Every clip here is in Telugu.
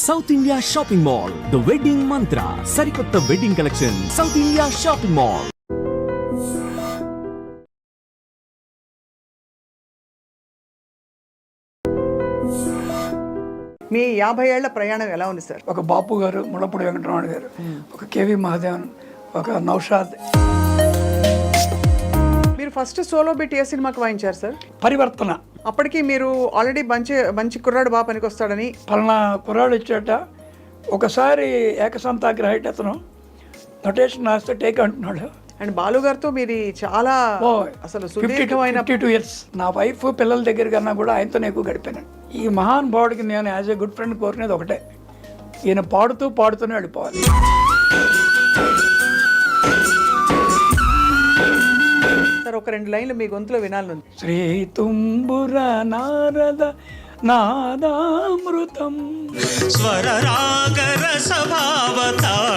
South India shopping mall, the wedding mantra, సరికొత్త wedding collection, South India shopping mall. మీ 50 ఏళ్ల ప్రయాణం ఎలా ఉంది సార్? ఒక బాపు గారు, ముళ్ళపూడి వెంకటరమణ గారు, ఒక కేవి మహాదేవన్, ఒక నౌషాద్. మీరు ఫస్ట్ సోలో బిట్ ఏ సినిమాకి వాయించారు సార్? పరివర్తన. అప్పటికి మీరు ఆల్రెడీ మంచి కుర్రాడు బాగా పనికి వస్తాడని పలానా కుర్రాడు ఇచ్చాట. ఒకసారి ఏకసంతాగ్రహైట్ అతను నొటేషన్ రాస్తే టేక్ అంటున్నాడు. అండ్ బాలు గారితో మీరు చాలా అసలు సుదీర్ఘమైన 52 years. నా వైఫ్ పిల్లల దగ్గర కన్నా కూడా ఆయనతోనే ఎక్కువ గడిపాను. ఈ మహాన్ భావుడికి నేను యాజ్ ఏ గుడ్ ఫ్రెండ్ కోరుకునేది ఒకటే, ఈయన పాడుతూనే వెళ్ళిపోవాలి. సార్ ఒక 2 లైన్లు మీ గొంతులో వినాలని. శ్రీ తుంబుర నారద నాదామృతం స్వరరాగర స్వభావతాళాన్వితం.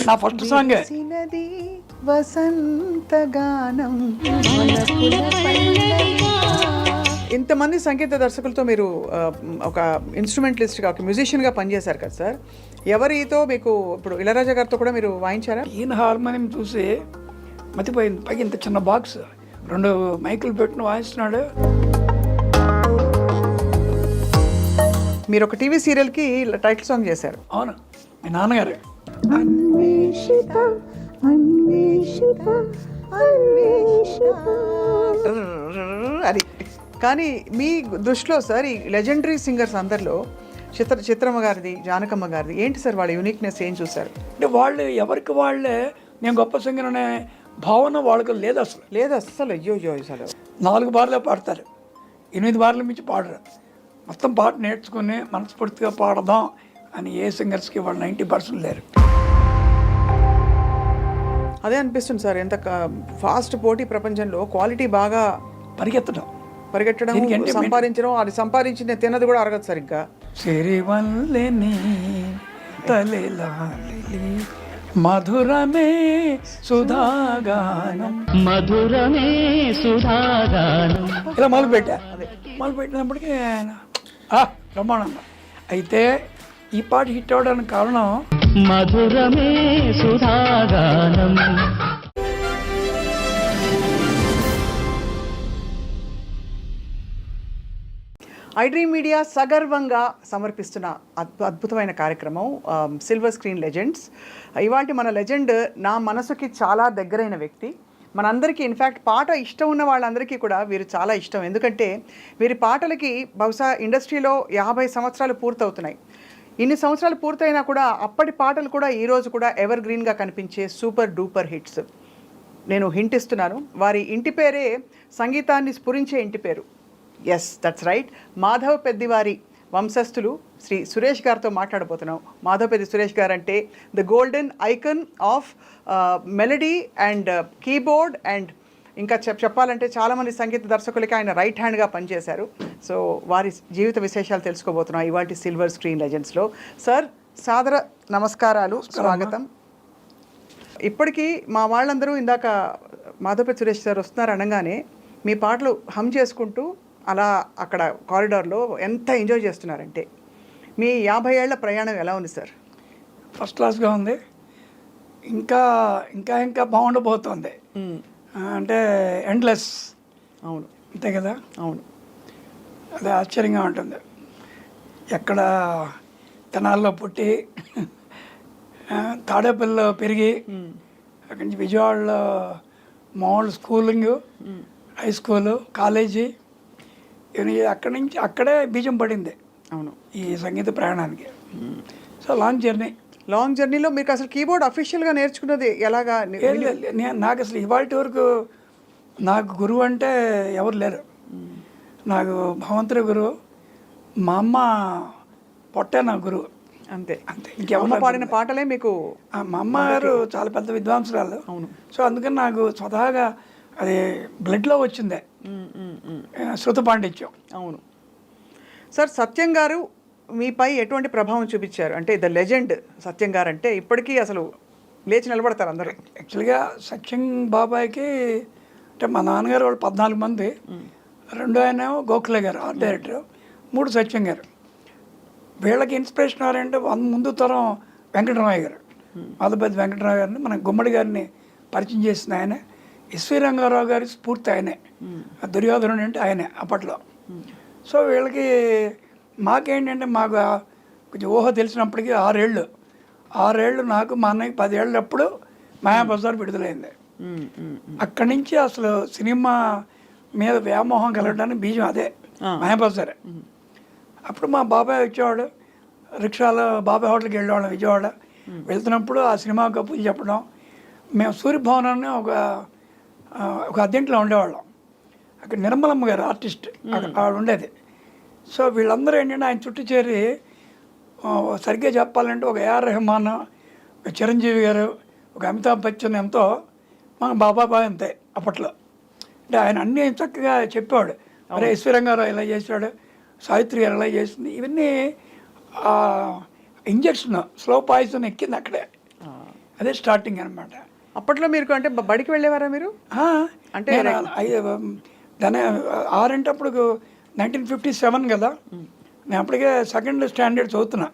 నా ఫస్ట్ సాంగే. వసంతగానం. ఇంతమంది సంగీత దర్శకులతో మీరు ఒక ఇన్స్ట్రుమెంటలిస్ట్గా, ఒక మ్యూజిషియన్గా పనిచేశారు కదా సార్. ఎవరితో మీకు ఇప్పుడు ఇళయరాజా గారితో కూడా మీరు వాయించారా? ఈయన హార్మోనియం చూసి మతిపోయింది. పైకి ఇంత చిన్న బాక్స్, 2 మైకులు పెట్టుకుని వాయిస్తున్నాడు. మీరు ఒక టీవీ సీరియల్కి టైటిల్ సాంగ్ చేశారు. అవును, మీ నాన్నగారు. అది కానీ మీ దృష్టిలో సార్ ఈ లెజెండరీ సింగర్స్ అందరిలో చిత్రమ్మ గారిది, జానకమ్మ గారిది ఏంటి సార్ వాళ్ళ యూనిక్నెస్ ఏం చూసారు? అంటే వాళ్ళు ఎవరికి వాళ్ళే నేను గొప్ప సింగర్ అనే భావన వాళ్ళకి లేదు అసలు. అయ్యో అసలు 4 బార్లే పాడతారు, 8 బార్ల మించి పాడరు. మొత్తం పాట నేర్చుకుని మనస్ఫూర్తిగా పాడదాం అని ఏ సింగర్స్కి వాళ్ళు 90% లేరు. అదే అనిపిస్తుంది సార్, ఎంత ఫాస్ట్ పోటీ ప్రపంచంలో క్వాలిటీ బాగా పరిగెత్తడం, సంపాదించడం, అది సంపాదించిన తిన్నది కూడా అరగదు సరిగ్గా. సిరివల్లెని తలెలాలి మధురమే సుధాగానం, మధురమే సుధాగానం. ఇలా మొదలుపెట్టినప్పటికీ బ్రహ్మాండంగా. అయితే ఈ పాట హిట్ అవ్వడానికి కారణం మధురమే సుధాగానం. ఐడ్రీమ్ మీడియా సగర్వంగా సమర్పిస్తున్న అద్భుతమైన కార్యక్రమం సిల్వర్ స్క్రీన్ లెజెండ్స్. ఇవాళ మన లెజెండ్ నా మనసుకి చాలా దగ్గరైన వ్యక్తి. మనందరికీ ఇన్ఫ్యాక్ట్ పాట ఇష్టం ఉన్న వాళ్ళందరికీ కూడా వీరు చాలా ఇష్టం. ఎందుకంటే వీరి పాటలకి బహుశా ఇండస్ట్రీలో 50 సంవత్సరాలు పూర్తవుతున్నాయి. ఇన్ని సంవత్సరాలు పూర్తయినా కూడా అప్పటి పాటలు కూడా ఈరోజు కూడా ఎవర్ గ్రీన్గా కనిపించే సూపర్ డూపర్ హిట్స్. నేను హింట్ ఇస్తున్నాను, వారి ఇంటి పేరే సంగీతాన్ని స్ఫురించే ఇంటి పేరు. Yes, that's right. మాధవ పెద్దివారి వంశస్థులు శ్రీ సురేష్ గారితో మాట్లాడబోతున్నాం. మాధవ పెద్ది సురేష్ గారు అంటే the golden icon of melody and keyboard and ఇంకా చెప్పాలంటే చాలామంది సంగీత దర్శకులకి ఆయన రైట్ హ్యాండ్గా పనిచేశారు. సో వారి జీవిత విశేషాలు తెలుసుకోబోతున్నాం ఇవాళ సిల్వర్ స్క్రీన్ లెజెండ్స్లో. సార్ సాదర నమస్కారాలు, స్వాగతం. ఇప్పటికీ మా వాళ్ళందరూ ఇందాక మాధవపతి సురేష్ సార్ వస్తున్నారు అనగానే మీ పాటలు హమ్ చేసుకుంటూ అలా అక్కడ కారిడార్లో ఎంత ఎంజాయ్ చేస్తున్నారంటే. మీ 50 ఏళ్ల ప్రయాణం ఎలా ఉంది సార్? ఫస్ట్ క్లాస్గా ఉంది. ఇంకా ఇంకా ఇంకా బాగుండబోతుంది. అంటే ఎండ్లెస్. అవును, అంతే కదా. అవును, అదే ఆశ్చర్యంగా ఉంటుంది. ఎక్కడ తెనాల్లో పుట్టి తాడేపల్లిలో పెరిగి అక్కడి నుంచి విజయవాడలో మామూలు స్కూలింగ్, హై స్కూలు, కాలేజీ, అక్కడి నుంచి అక్కడే బీజం పడింది. అవును, ఈ సంగీత ప్రయాణానికి. సో లాంగ్ జర్నీలో మీకు అసలు కీబోర్డ్ అఫీషియల్గా నేర్చుకున్నది ఎలాగా? నాకు అసలు ఇవాళ వరకు నాకు గురువు అంటే ఎవరు లేరు. నాకు భగవంతుడి గురువు, మా అమ్మ పొట్టే నా గురువు. అంతే. ఇంకెవరు పాడిన పాటలే మీకు. మా అమ్మగారు చాలా పెద్ద విద్వాంసురాలు. అవును. సో అందుకని నాకు స్వతహాగా అది బ్లడ్లో వచ్చిందే శృత పాండిత్యం. అవును సార్. సత్యం గారు మీపై ఎటువంటి ప్రభావం చూపించారు? అంటే ద లెజెండ్ సత్యం గారు అంటే ఇప్పటికీ అసలు లేచి నిలబడతారు అందరూ. యాక్చువల్గా సత్యం బాబాయ్కి అంటే మా నాన్నగారు వాళ్ళు 14 మంది, 2 ఆయన గోఖలే గారు ఆర్ట్ డైరెక్టర్, 3 సత్యం గారు. వీళ్ళకి ఇన్స్పిరేషన్ ఎవరంటే ముందు తరం వెంకటరామయ్య గారు, మాధవపతి వెంకటరామయ్య గారిని మన గుమ్మడి గారిని పరిచయం చేసిన ఆయన. ఎస్వి రంగారావు గారి స్ఫూర్తి ఆయనే, దుర్యోధనుడు అంటే ఆయనే అప్పట్లో. సో వీళ్ళకి మాకేంటంటే మాకు కొంచెం ఊహ తెలిసినప్పటికీ 6 ఏళ్ళు నాకు, మా అన్నయ్యకి 10 ఏళ్ళప్పుడు మాయాబజార్ విడుదలైంది. అక్కడి నుంచి అసలు సినిమా మీద వ్యామోహం కలగడానికి బీజం అదే మాయాబజారే. అప్పుడు మా బాబాయ్ వచ్చేవాడు, రిక్షాలో బాబాయ్ హోటల్కి వెళ్ళేవాళ్ళం విజయవాడ. వెళ్తున్నప్పుడు ఆ సినిమా కప్పులు చెప్పడం. మేము సూర్యభవనాన్ని ఒక అద్దెంట్లో ఉండేవాళ్ళం. అక్కడ నిర్మలమ్మ గారు ఆర్టిస్ట్ ఆవిడ ఉండేది. సో వీళ్ళందరూ ఏంటంటే ఆయన చుట్టూ చేరి సరిగ్గా చెప్పాలంటే ఒక ఏఆర్ రెహమాన్, ఒక చిరంజీవి గారు, ఒక అమితాబ్ బచ్చన్ ఎంతో మన బాబాయ్ అంతే అప్పట్లో. అంటే ఆయన అన్నీ చక్కగా చెప్పేవాడు. అరే ఎస్వి రంగారావు ఇలా చేశాడు, సావిత్రి గారు ఎలా చేసింది, ఇవన్నీ ఇంజక్షన్ స్లో పాయిజన్ ఎక్కింది అక్కడే. అదే స్టార్టింగ్ అనమాట. అప్పట్లో మీరు అంటే బడికి వెళ్ళేవారా మీరు? అంటే దాని 6 అంటే అప్పుడు 1957 కదా, నేను అప్పటికే 2nd స్టాండర్డ్ చదువుతున్నా.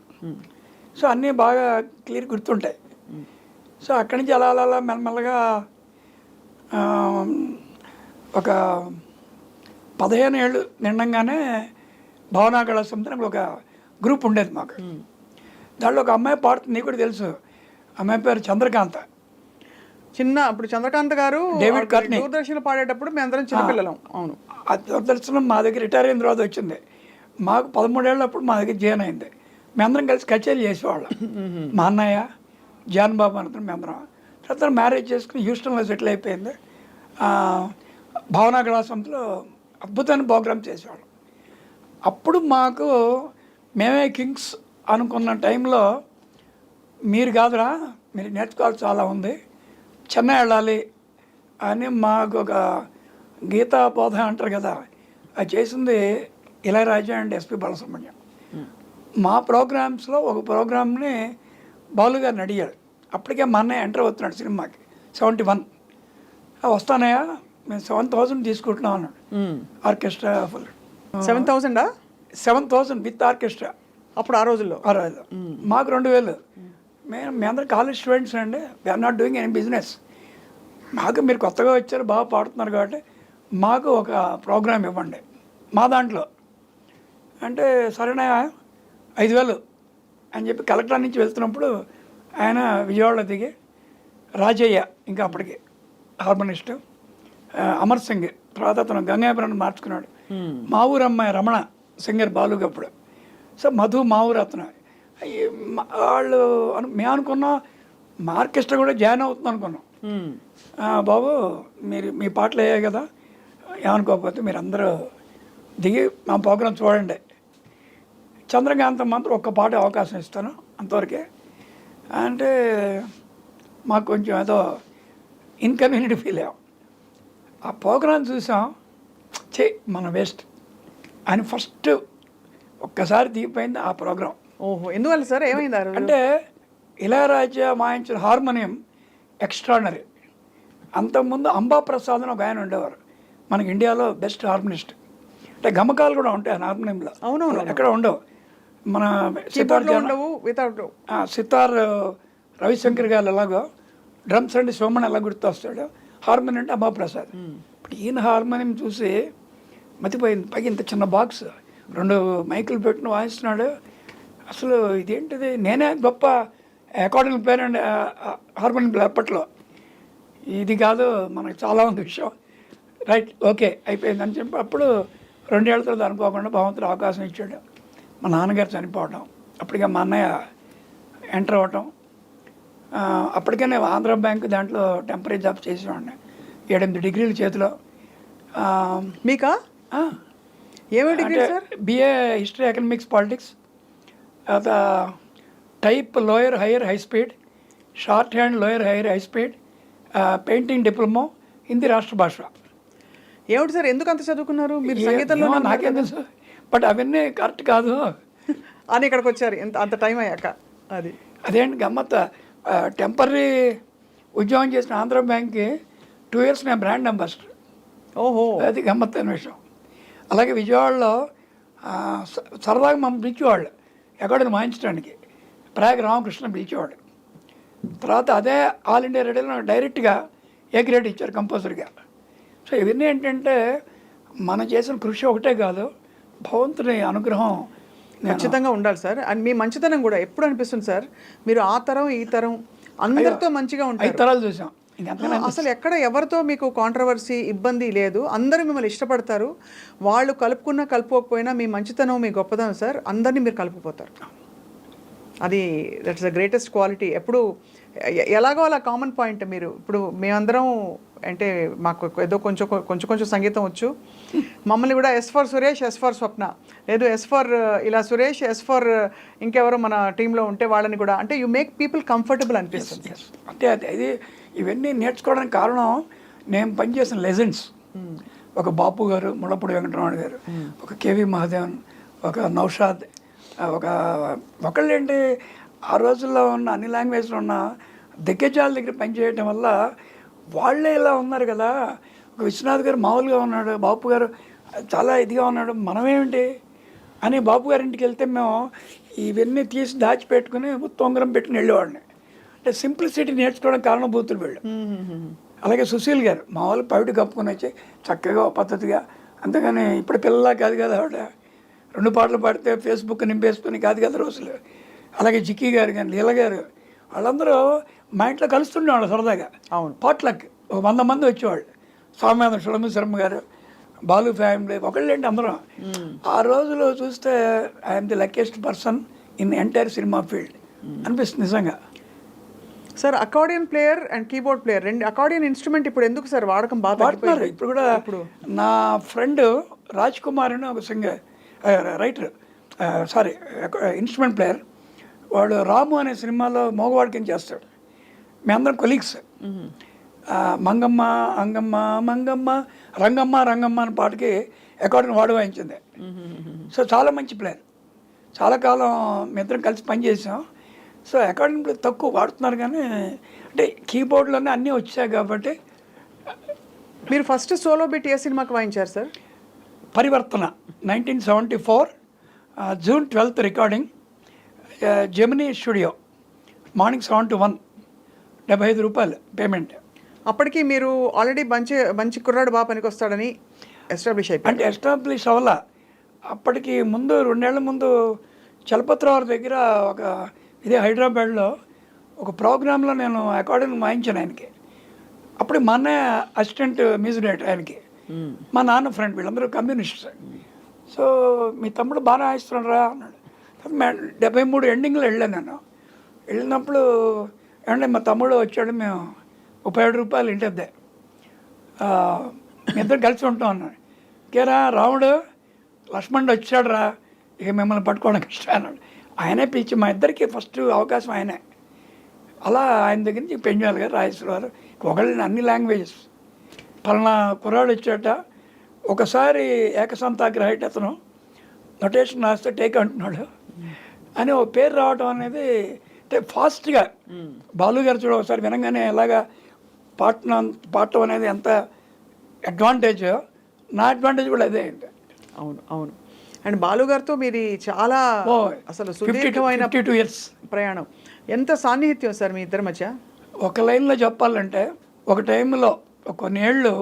సో అన్నీ బాగా క్లియర్ గుర్తుంటాయి. సో అక్కడి నుంచి అలా అలా మెల్లమెల్లగా ఒక 15 ఏళ్ళు నిండంగానే భావనా కళా సమితి ఒక గ్రూప్ ఉండేది మాకు. దాంట్లో ఒక అమ్మాయి పాడుతుంది, నీకు కూడా తెలుసు, అమ్మాయి పేరు చంద్రకాంత. అప్పుడు చంద్రకాంత్ గారు డేవిడ్ కర్నీ దూరదర్శన్ పాడేటప్పుడు మేము అందరం చిన్నపిల్లలం. అవును, ఆ దూరదర్శనం మా దగ్గర రిటైర్ అయిన తర్వాత వచ్చింది. మాకు 13 ఏళ్ళప్పుడు మా దగ్గర జాయిన్ అయింది. మేమందరం కలిసి కచేరీ చేసేవాళ్ళం. మా అన్నయ్య జాన్ బాబు అందరం మేమందరం. తర్వాత మ్యారేజ్ చేసుకుని హ్యూస్టన్లో సెటిల్ అయిపోయింది. భావనా కళా సమితిలో అద్భుతమైన ప్రోగ్రామ్ చేసేవాళ్ళం. అప్పుడు మాకు మేమే కింగ్స్ అనుకున్న టైంలో, మీరు కాదురా, మీరు నేర్చుకోవాలి చాలా ఉంది, చెన్నై వెళ్ళాలి అని మాకు ఒక గీతా బోధ అంటారు కదా, అది చేసింది ఇళయరాజా అండ్ ఎస్పి బాలసుబ్రహ్మణ్యం. మా ప్రోగ్రామ్స్లో ఒక ప్రోగ్రామ్ని బాలు గారిని అడిగాడు. అప్పటికే మా అన్నయ్య ఎంటర్ అవుతున్నాడు సినిమాకి, 71. వస్తానయ్యా, మేము 7,000 తీసుకుంటున్నాం అన్నాడు. Orchestra full 7,000 with orchestra. అప్పుడు ఆ రోజుల్లో మాకు 2,000. మీ అందరు కాలేజ్ స్టూడెంట్స్ అండి, we're not doing any business. మాకు మీరు కొత్తగా వచ్చారు, బాగా పాడుతున్నారు కాబట్టి మాకు ఒక ప్రోగ్రామ్ ఇవ్వండి మా దాంట్లో అంటే. సరేనా 5,000 అని చెప్పి కలెక్టర్ నుంచి వెళ్తున్నప్పుడు ఆయన విజయవాడలో దిగి, రాజయ్య ఇంకా అప్పటికి హార్మోనిస్ట్, అమర్ సింగ్, తర్వాత అతను గంగాపురాన్ని మార్చుకున్నాడు, మా ఊరు అమ్మాయి రమణ సింగర్ బాలుగప్పుడు. సో మధు మా ఊరు అతను. వాళ్ళు మేము అనుకున్నాం మా ఆర్కెస్ట్రా కూడా జాయిన్ అవుతుంది అనుకున్నాం. బాబు మీరు మీ పాటలు అయ్యాయి కదా, ఏమనుకోకపోతే మీరు అందరూ దిగి మా ప్రోగ్రాం చూడండి, చంద్రకాంతం మాత్రం ఒక్క పాట అవకాశం ఇస్తాను అంతవరకే అంటే. మాకు కొంచెం ఏదో ఇన్కన్వీనియంట్ ఫీల్ అయ్యాం. ఆ ప్రోగ్రాం చూసాం, మన వేస్ట్ అని ఫస్ట్ ఒక్కసారి దిగిపోయింది ఆ ప్రోగ్రాం. ఓహో, ఎందువల్ల సార్, ఏమైంది అంటే ఇళయరాజా వాయించిన హార్మోనియం ఎక్స్ట్రాడనరీ. అంతకుముందు అంబాప్రసాద్ అని ఒక ఆయన ఉండేవారు, మనకి ఇండియాలో బెస్ట్ హార్మోనిస్ట్. అంటే గమకాలు కూడా ఉంటాయి హార్మోనియంలో. అవునవును, ఎక్కడ ఉండవు. మన సితార్ రవిశంకర్ గారు ఎలాగో, డ్రమ్స్ అంటే సోమన్ ఎలా గుర్తొస్తాడు, హార్మోనియం అంటే అంబాప్రసాద్. ఇప్పుడు ఈయన హార్మోనియం చూసి మతిపోయింది. పైకి ఇంత చిన్న బాక్స్, 2 మైకులు పెట్టుకుని వాయిస్తున్నాడు. అసలు ఇదేంటిది, నేనే గొప్ప అకార్డింగ్ ప్లేయర్ అండి హార్మోనియం ప్లేయర్ అప్పట్లో, ఇది కాదు మనకు చాలా ఉంది విషయం. రైట్, ఓకే అయిపోయిందని చెప్పి అప్పుడు 2 ఏళ్ల తర్వాత అనుకోకుండా భగవంతుడు అవకాశం ఇచ్చాడు. మా నాన్నగారు చనిపోవడం, అప్పటికే మా అన్నయ్య ఎంటర్ అవ్వటం. అప్పటికే నేను ఆంధ్ర బ్యాంక్ దాంట్లో టెంపరీ జాబ్ చేసేవాడిని, 7-8 డిగ్రీల చేతిలో. మీకా ఏమో degree sir? BA history, economics, politics, type lower higher high speed, shorthand lower higher high speed, painting diploma, Hindi రాష్ట్ర భాష. ఏమిటి సార్, ఎందుకు అంత చదువుకున్నారు మీరు సంగీతంలో? నాకేం తెలుసు, బట్ అవన్నీ కరెక్ట్ కాదు అని ఇక్కడికి వచ్చారు అంత టైం అయ్యాక. అదేంటి గమ్మత్. టెంపరీ ఉద్యోగం చేసిన ఆంధ్ర బ్యాంక్కి 2 years నేను బ్రాండ్ అంబాసిడర్. ఓహో, అది గమ్మత్తైన విషయం. అలాగే విజయవాడలో సరదాగా మమ్మల్ని పిలిచేవాళ్ళు, ఎక్కడిని వాయించడానికి ప్రయాగ రామకృష్ణ పిలిచేవాడు. తర్వాత అదే ఆల్ ఇండియా రేడియోలో నాకు డైరెక్ట్గా ఏ గ్రేడ్ ఇచ్చారు కంపోజర్గా. సో ఇవన్నీ ఏంటంటే మనం చేసిన కృషి ఒకటే కాదు, భగవంతుని అనుగ్రహం ఖచ్చితంగా ఉండాలి సార్. అండ్ మీ మంచితనం కూడా ఎప్పుడు అనిపిస్తుంది సార్, మీరు ఆ తరం ఈ తరం అందరితో మంచిగా 5 ఉంటారు. తరాలు చూసాం. ఇంకెంతకన్నా అసలు ఎక్కడ ఎవరితో మీకు కాంట్రవర్సీ ఇబ్బంది లేదు, అందరూ మిమ్మల్ని ఇష్టపడతారు. వాళ్ళు కలుపుకున్నా కలుపుకోకపోయినా మీ మంచితనం మీ గొప్పతనం సార్ అందరినీ మీరు కలుపుకుపోతారు. అది దట్స్ ద గ్రేటెస్ట్ క్వాలిటీ. ఎప్పుడు ఎలాగో అలా కామన్ పాయింట్. మీరు ఇప్పుడు మేమందరం అంటే మాకు ఏదో కొంచెం సంగీతం వచ్చు, మమ్మల్ని కూడా S for Suresh, S for Swapna, లేదు ఎస్ ఫర్ ఇలా సురేష్, ఎస్ ఫర్ ఇంకెవరో మన టీంలో ఉంటే వాళ్ళని కూడా, అంటే యు మేక్ పీపుల్ కంఫర్టబుల్ అనిపిస్తుంది. అంటే అది ఇవన్నీ నేర్చుకోవడానికి కారణం నేను పనిచేసిన లెజెండ్స్. ఒక బాపు గారు, ముళ్ళపూడి వెంకటరమణ గారు, ఒక కేవి మహాదేవన్, ఒక నౌషాద్, ఒకళ్ళేంటి ఆ రోజుల్లో ఉన్న అన్ని లాంగ్వేజ్లో ఉన్న దిగ్గజాల దగ్గర పనిచేయటం వల్ల వాళ్ళే ఇలా ఉన్నారు కదా. ఒక విశ్వనాథ్ గారు మామూలుగా ఉన్నాడు, బాపు గారు చాలా ఇదిగా ఉన్నాడు, మనమేమిటి అని బాపు గారి ఇంటికి వెళ్తే మేము ఇవన్నీ తీసి దాచిపెట్టుకుని ఉత్తొంగరం పెట్టుకుని వెళ్ళేవాడిని. అంటే సింప్లిసిటీ నేర్చుకోవడానికి కారణభూతులు వీళ్ళు. అలాగే సుశీల్ గారు మామూలు పవిటి కప్పుకొని వచ్చి చక్కగా పద్ధతిగా, అంతేగాని ఇప్పుడు పిల్లలా కాదు కదా ఆవిడ 2 పాటలు పాడితే ఫేస్బుక్ నింపేసుకొని కాదు కదా రోజులు. అలాగే జిక్కీ గారు కానీ లీల గారు వాళ్ళందరూ మా ఇంట్లో కలుస్తుండేవాళ్ళు సరదాగా. అవును, పాట్లక్ 100 మంది వచ్చేవాళ్ళు. స్వామినాథన్ సులభ శర్మ గారు, బాలు ఫ్యామిలీ, ఒకళ్ళేంటి అందరం. ఆ రోజులో చూస్తే I'm the luckiest person in entire cinema field అనిపిస్తుంది నిజంగా. Sir accordion player and keyboard player రెండు, అకార్డియన్ ఇన్స్ట్రుమెంట్ ఇప్పుడు ఎందుకు సార్ వాడకం బాగా పాడుతున్నారు ఇప్పుడు కూడా. నా ఫ్రెండ్ రాజ్ కుమార్ అని ఒక సింగర్ రైటర్ ఇన్స్ట్రుమెంట్ ప్లేయర్, వాడు రాము అనే సినిమాలో మోగవాడి కింద చేస్తాడు. మేమందరం కొలీగ్స్. మంగమ్మ అంగమ్మ మంగమ్మ రంగమ్మ రంగమ్మ అనే పాటకి అకార్డియన్ వాడు వాయించింది. సో చాలా మంచి ప్లేయర్, చాలా కాలం మీ ఇద్దరం కలిసి పనిచేసాం. సో అకార్డియన్ తక్కువ వాడుతున్నారు కానీ అంటే కీబోర్డ్లోనే అన్నీ వచ్చాయి కాబట్టి. మీరు ఫస్ట్ సోలో బిట్ ఏ సినిమాకి వాయించారు సార్? పరివర్తన 1974 June 12th recording, Gemini studio, morning 7 to 1, 75 రూపాయలు పేమెంట్. అప్పటికి మీరు ఆల్రెడీ మంచి కుర్రాడు బాగా పనికి వస్తాడని ఎస్టాబ్లిష్ అయిపోయి, అంటే ఎస్టాబ్లిష్ అవ్వాలా. అప్పటికి ముందు 2 ఏళ్ల ముందు చలపతిరావు దగ్గర ఒక ఇదే హైదరాబాద్లో ఒక ప్రోగ్రాంలో నేను అకార్డియన్ వాయించాను ఆయనకి. అప్పుడు మా అన్నయ్య అసిస్టెంట్ మ్యూజిక్ డైరెక్టర్ ఆయనకి, మా నాన్న ఫ్రెండ్, వీళ్ళందరూ కమ్యూనిస్ట్స్. సో మీ తమ్ముడు బాగా వాయిస్తున్నాడు రా అన్నాడు. 73 ఎండింగ్లో వెళ్ళాను నేను. వెళ్ళినప్పుడు ఏమంటే మా తమ్ముడు వచ్చాడు, మేము 37 రూపాయలు ఇంటద్దే, మీ ఇద్దరు కలిసి ఉంటాం అన్నాడు. కేరా రాముడు లక్ష్మణుడు వచ్చాడు రా, ఇక మిమ్మల్ని పట్టుకోవడం కష్టం అన్నాడు. ఆయనే పిలిచి మా ఇద్దరికి ఫస్ట్ అవకాశం ఆయనే. అలా ఆయన దగ్గర నుంచి పెంజాల్ గారు, రాజేశ్వరరావు, ఒకళ్ళని అన్ని లాంగ్వేజెస్. పలానా కుర్రాడు వచ్చాట, ఒకసారి ఏకసంతాగ్రహైట్ అతను నొటేషన్ రాస్తే టేక్ అంటున్నాడు అని ఒక పేరు రావటం అనేది అంటే ఫాస్ట్గా. బాలు గారు చూడ ఒకసారి వినగానే ఎలాగా పాడటం అనేది ఎంత అడ్వాంటేజ్, నా అడ్వాంటేజ్ కూడా అదే అండి. అవును అవును. అండ్ బాలు గారితో మీది చాలా అసలు సుదీర్ఘమైన 52 years ప్రయాణం. ఎంత సాన్నిహిత్యం సార్ మీ ఇద్దరి మధ్య? ఒక లైన్లో చెప్పాలంటే ఒక టైంలో కొన్ని ఏళ్ళు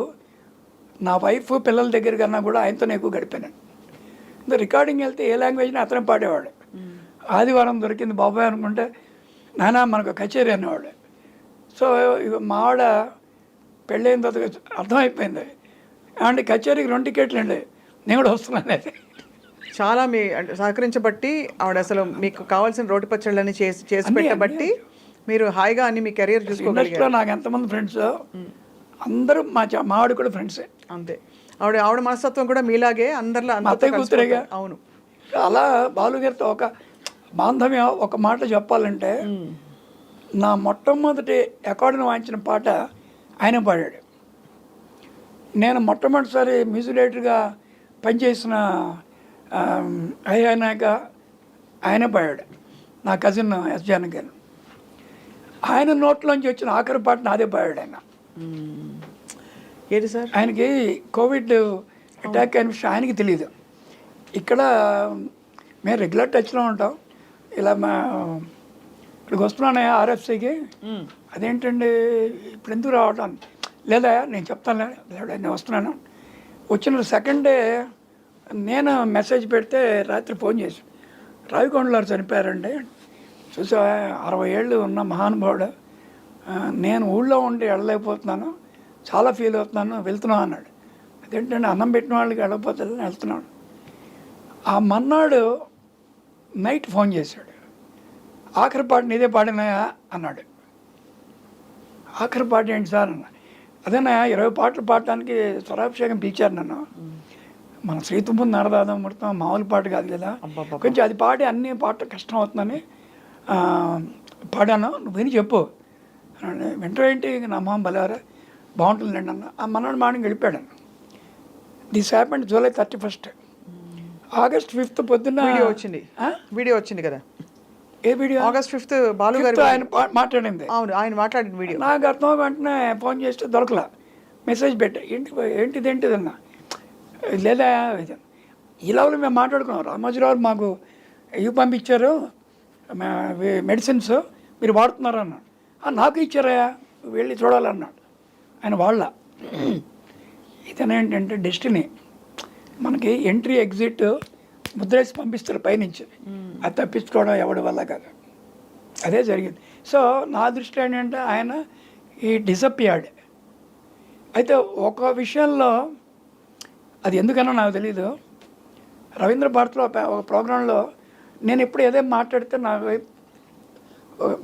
నా వైఫ్ పిల్లల దగ్గర కన్నా కూడా ఆయనతోనే ఎక్కువ గడిపాను. రికార్డింగ్ వెళ్తే ఏ లాంగ్వేజ్ని అతనే పాడేవాడు. ఆదివారం దొరికింది బాబాయ్ అనుకుంటే నానా మనకు కచేరీ అనేవాడు. సో మా ఆవిడ పెళ్ళైన తర్వాత అర్థమైపోయింది, అంటే కచేరీకి 2 టికెట్లు అండి, నేను కూడా వస్తున్నాను. అది చాలా మీ అంటే సహకరించబట్టి ఆవిడ అసలు మీకు కావాల్సిన రోటి పచ్చళ్ళని చేసి పెట్టబట్టి మీరు హాయిగా అన్ని మీ కెరియర్ చూసుకోగలిగారు. నాకు ఎంతమంది ఫ్రెండ్స్ అందరూ మా ఆవిడ కూడా ఫ్రెండ్సే. అంతే, ఆవిడ మనస్తత్వం కూడా మీలాగే అందరిలో అత్తయ్య కూతురేగా. అవును. అలా బాలుగారితో ఒక బాంధవ్యం. ఒక మాట చెప్పాలంటే నా మొట్టమొదటి అకార్డియన్ వాయించిన పాట ఆయన పాడాడు. నేను మొట్టమొదటిసారి మ్యూజిక్ డైరెక్టర్గా పనిచేసిన అయ్యాక ఆయన పాడాడు, నా కజిన్ ఎస్ జానకి గారు. ఆయన నోట్లోంచి వచ్చిన ఆఖరి పాట నాదే పాడాడు ఆయన. ఏది సార్? ఆయనకి కోవిడ్ అటాక్ అయిన విషయం ఆయనకి తెలియదు. ఇక్కడ మేము రెగ్యులర్ టచ్లో ఉంటాం. ఇలా ఇక్కడికి వస్తున్నానే ఆర్ఎఫ్సికి, అదేంటండి ఇప్పుడు ఎందుకు రావటం లేదా నేను చెప్తాను లేదా నేను వస్తున్నాను. వచ్చిన సెకండ్ డే నేను మెసేజ్ పెడితే రాత్రి ఫోన్ చేసి రావికొండలారు చనిపోయారండి, చూసా 60 ఏళ్ళు ఉన్న మహానుభావుడు, నేను ఊళ్ళో ఉండి వెళ్ళలేకపోతున్నాను, చాలా ఫీల్ అవుతున్నాను, వెళ్తున్నాను అన్నాడు. అదేంటంటే అన్నం పెట్టిన వాళ్ళకి వెళ్ళకపోతే వెళ్తున్నాను. ఆ మన్నాడు నైట్ ఫోన్ చేశాడు, ఆఖరి పాట నీదే పాడినాయా అన్నాడు. ఆఖరి పాట ఏంటి సార్ అన్న. అదేనా 20 పాటలు పాడటానికి స్వరాభిషేకం పిలిచారు నన్ను. మన శ్రీతుమ్ము నరదాదం మొత్తం మామూలు పాట కాదు కదా, కొంచెం అది పాడి అన్ని పాటలు కష్టం అవుతుందని పాడాను, నువ్వు విని చెప్పు అన్నాడు. వింటర్ ఏంటి నా మొహం బలేవారా బాగుంటుందండి అన్న. ఆ మన్నాడు మార్నింగ్ వెళ్ళిపోయాడు. This happened July 31. ఆగస్ట్ 5 పొద్దున్న వీడియో వచ్చింది కదా. ఏ వీడియో? ఆగస్ట్ 5 బాలు గారు ఆయన మాట్లాడింది. అవును, ఆయన మాట్లాడిన వీడియో నాకు అర్థం వెంటనే ఫోన్ చేస్తే దొరకలా. మెసేజ్ పెట్టా, ఏంటిది అన్నా. లేదా ఈ లెవెల్ మేము మాట్లాడుకున్నాం, రామోజీరావు మాకు ఇవి పంపించారు మెడిసిన్స్, మీరు వాడుతున్నారు అన్నాడు. నాకు ఇచ్చారా, వెళ్ళి చూడాలన్నాడు ఆయన. వాళ్ళ ఇతనేంటంటే డెస్టినీ, మనకి ఎంట్రీ ఎగ్జిట్ ముద్రేసి పంపిస్తారు పైనుంచి, అది తప్పించుకోవడం ఎవడి వల్ల కాదు. అదే జరిగింది. సో నా దృష్టిలో ఏంటంటే ఆయన ఈ డిసప్పియర్డ్. అయితే ఒక విషయంలో అది ఎందుకన్నా నాకు తెలీదు, రవీంద్ర భారతిలో ఒక ప్రోగ్రాంలో నేను ఎప్పుడు ఏదేం మాట్లాడితే నాకు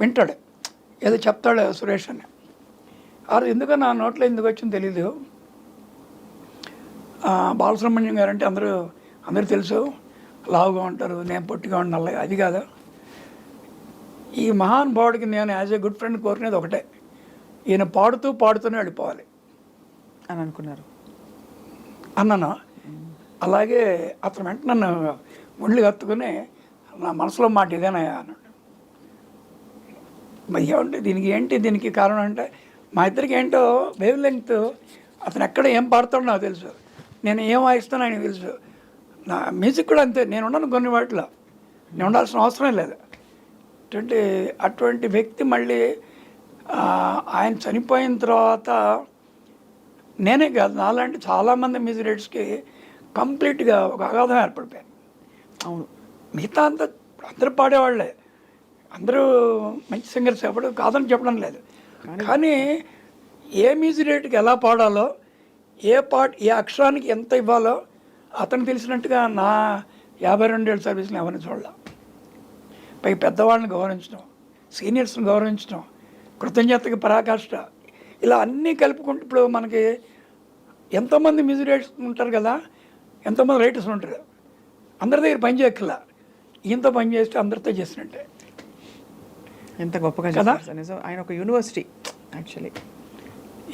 వింటాడు, ఏదో చెప్తాడు సురేష్ అని. అది ఎందుకని నా నోట్లో ఎందుకు వచ్చిందో తెలీదు. బాలసుబ్రహ్మణ్యం గారు అంటే అందరూ తెలుసు, లావుగా ఉంటారు, నేను పొట్టిగా ఉండి నల్లగా, అది కాదు. ఈ మహానుభావుడికి నేను యాజ్ ఏ గుడ్ ఫ్రెండ్ కోరుకునేది ఒకటే, ఈయన పాడుతూనే వెళ్ళిపోవాలి అని అనుకున్నారు అన్నాను. అలాగే అతను వెంట నన్ను ఒళ్ళు కత్తుకుని నా మనసులో మాట ఇదేనయ్యా అన్నాడు. మరి ఏమంటే దీనికి కారణం అంటే మా ఇద్దరికి ఏంటో వేవ్ లెంగ్త్, అతను ఎక్కడ ఏం పాడతాడో నాకు తెలుసు, నేను ఏం వాయిస్తానో ఆయనకు తెలుసు. నా మ్యూజిక్ కూడా అంతే, నేను ఉన్నాను కొన్ని వాటిలో, నేను ఉండాల్సిన అవసరం లేదు. అటువంటి వ్యక్తి మళ్ళీ ఆయన చనిపోయిన తర్వాత నేనే కాదు, నాలాంటి చాలామంది మ్యూజిక్ డైరెక్టర్స్కి కంప్లీట్గా ఒక అగాధం ఏర్పడిపోయాను. అవును, మిగతా అందరూ పాడేవాళ్ళే, అందరూ మంచి సింగర్స్, ఎప్పుడు కాదని చెప్పడం లేదు. కానీ ఏ మ్యూజిక్ డైరెక్టర్కి ఎలా పాడాలో, ఏ అక్షరానికి ఎంత ఇవ్వాలో అతను తెలిసినట్టుగా నా 52 ఏళ్ళ సర్వీస్ని ఎవరిని చూడాల. పై పెద్దవాళ్ళని గౌరవించడం, సీనియర్స్ని గౌరవించడం, కృతజ్ఞతకి పరాకాష్ట, ఇలా అన్నీ కలుపుకుంటూ ఇప్పుడు మనకి ఎంతోమంది మ్యూజిక్ డైరెక్టర్స్ ఉంటారు కదా, ఎంతోమంది రైటర్స్ ఉంటారు, అందరి దగ్గర పని చేయక్కర్లా, ఈయంతో పని చేస్తే అందరితో చేసినట్టే. ఎంత గొప్పగా కదా నిజం. ఆయన ఒక యూనివర్సిటీ యాక్చువల్లీ.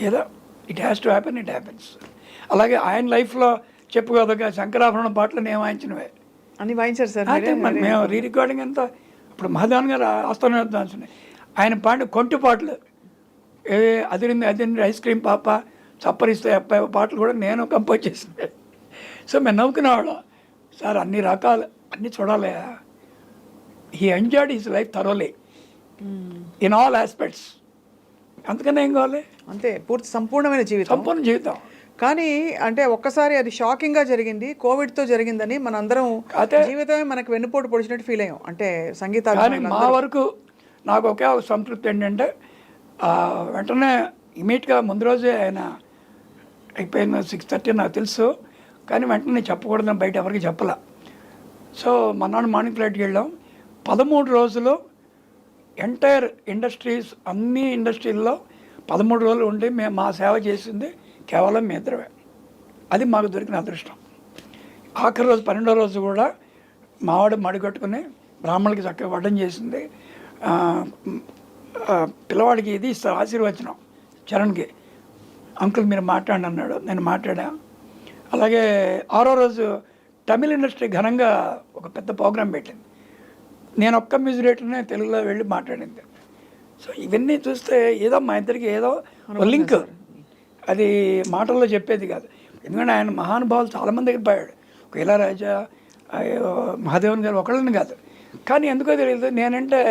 ఏదో it has to happen, it happens. అలాగే ఆయన లైఫ్లో చెప్పుకోదగ్గ శంకరాభరణం పాటలు నేను వాయించినవే అన్ని వాయించారు సార్. మేము రీ రికార్డింగ్ అంతా ఇప్పుడు మహాదేవన్ గారు ఆస్థాన డాన్సున్నాయి, ఆయన పాడిన కొంటి పాటలు, అదిరింది ఐస్ క్రీమ్ పాప, చప్పరిస్తే అబ్బాయి పాటలు కూడా నేను కంపోజ్ చేసినాయి. సో మేము నవ్వుకునేవాళ్ళం, సార్ అన్ని రకాలు అన్నీ చూడాలి. He enjoyed his life thoroughly in all aspects. అందుకనే ఏం కావాలి, అంతే, పూర్తి సంపూర్ణ జీవితం. కానీ అంటే ఒక్కసారి అది షాకింగ్గా జరిగింది, కోవిడ్తో జరిగిందని మనందరం జీవితమే మనకు వెన్నుపోటు పొడిచినట్టు ఫీల్ అయ్యాం. అంటే సంగీత కానీ మా వరకు నాకు ఒకే ఒక సంతృప్తి ఏంటంటే వెంటనే ఇమీడియట్గా ముందు రోజే ఆయన అయిపోయిన 6:30 నాకు తెలుసు, కానీ వెంటనే చెప్పకూడదని బయట ఎవరికి చెప్పలే. సో మన్నాడు మార్నింగ్ ఫ్లైట్కి వెళ్ళాం. 13 రోజులు ఎంటైర్ ఇండస్ట్రీస్, అన్ని ఇండస్ట్రీల్లో 13 రోజులు ఉండి మేము మా సేవ చేసింది కేవలం మీ ఇద్దరమే. అది మాకు దొరికిన అదృష్టం. ఆఖరి రోజు 12వ రోజు కూడా మావాడు మడిగట్టుకుని బ్రాహ్మణులకి చక్కగా వడ్డం చేసింది. పిల్లవాడికి ఇది ఇస్తారు ఆశీర్వచనం, చరణ్కి, అంకుల్ మీరు మాట్లాడండి అన్నాడు, నేను మాట్లాడా. అలాగే 6వ రోజు తమిళ ఇండస్ట్రీ ఘనంగా ఒక పెద్ద ప్రోగ్రాం పెట్టింది, నేను ఒక్క మ్యూజిక్ డైరెక్టర్నే తెలుగులో వెళ్ళి మాట్లాడింది. సో ఇవన్నీ చూస్తే ఏదో మా ఇద్దరికి ఏదో లింక్, అది మాటల్లో చెప్పేది కాదు. ఎందుకంటే ఆయన మహానుభావులు చాలామంది దగ్గర పోయాడు, ఒక ఇళయరాజా, మహాదేవన్ గారు ఒకళ్ళని కాదు, కానీ ఎందుకో తెలియదు నేనంటే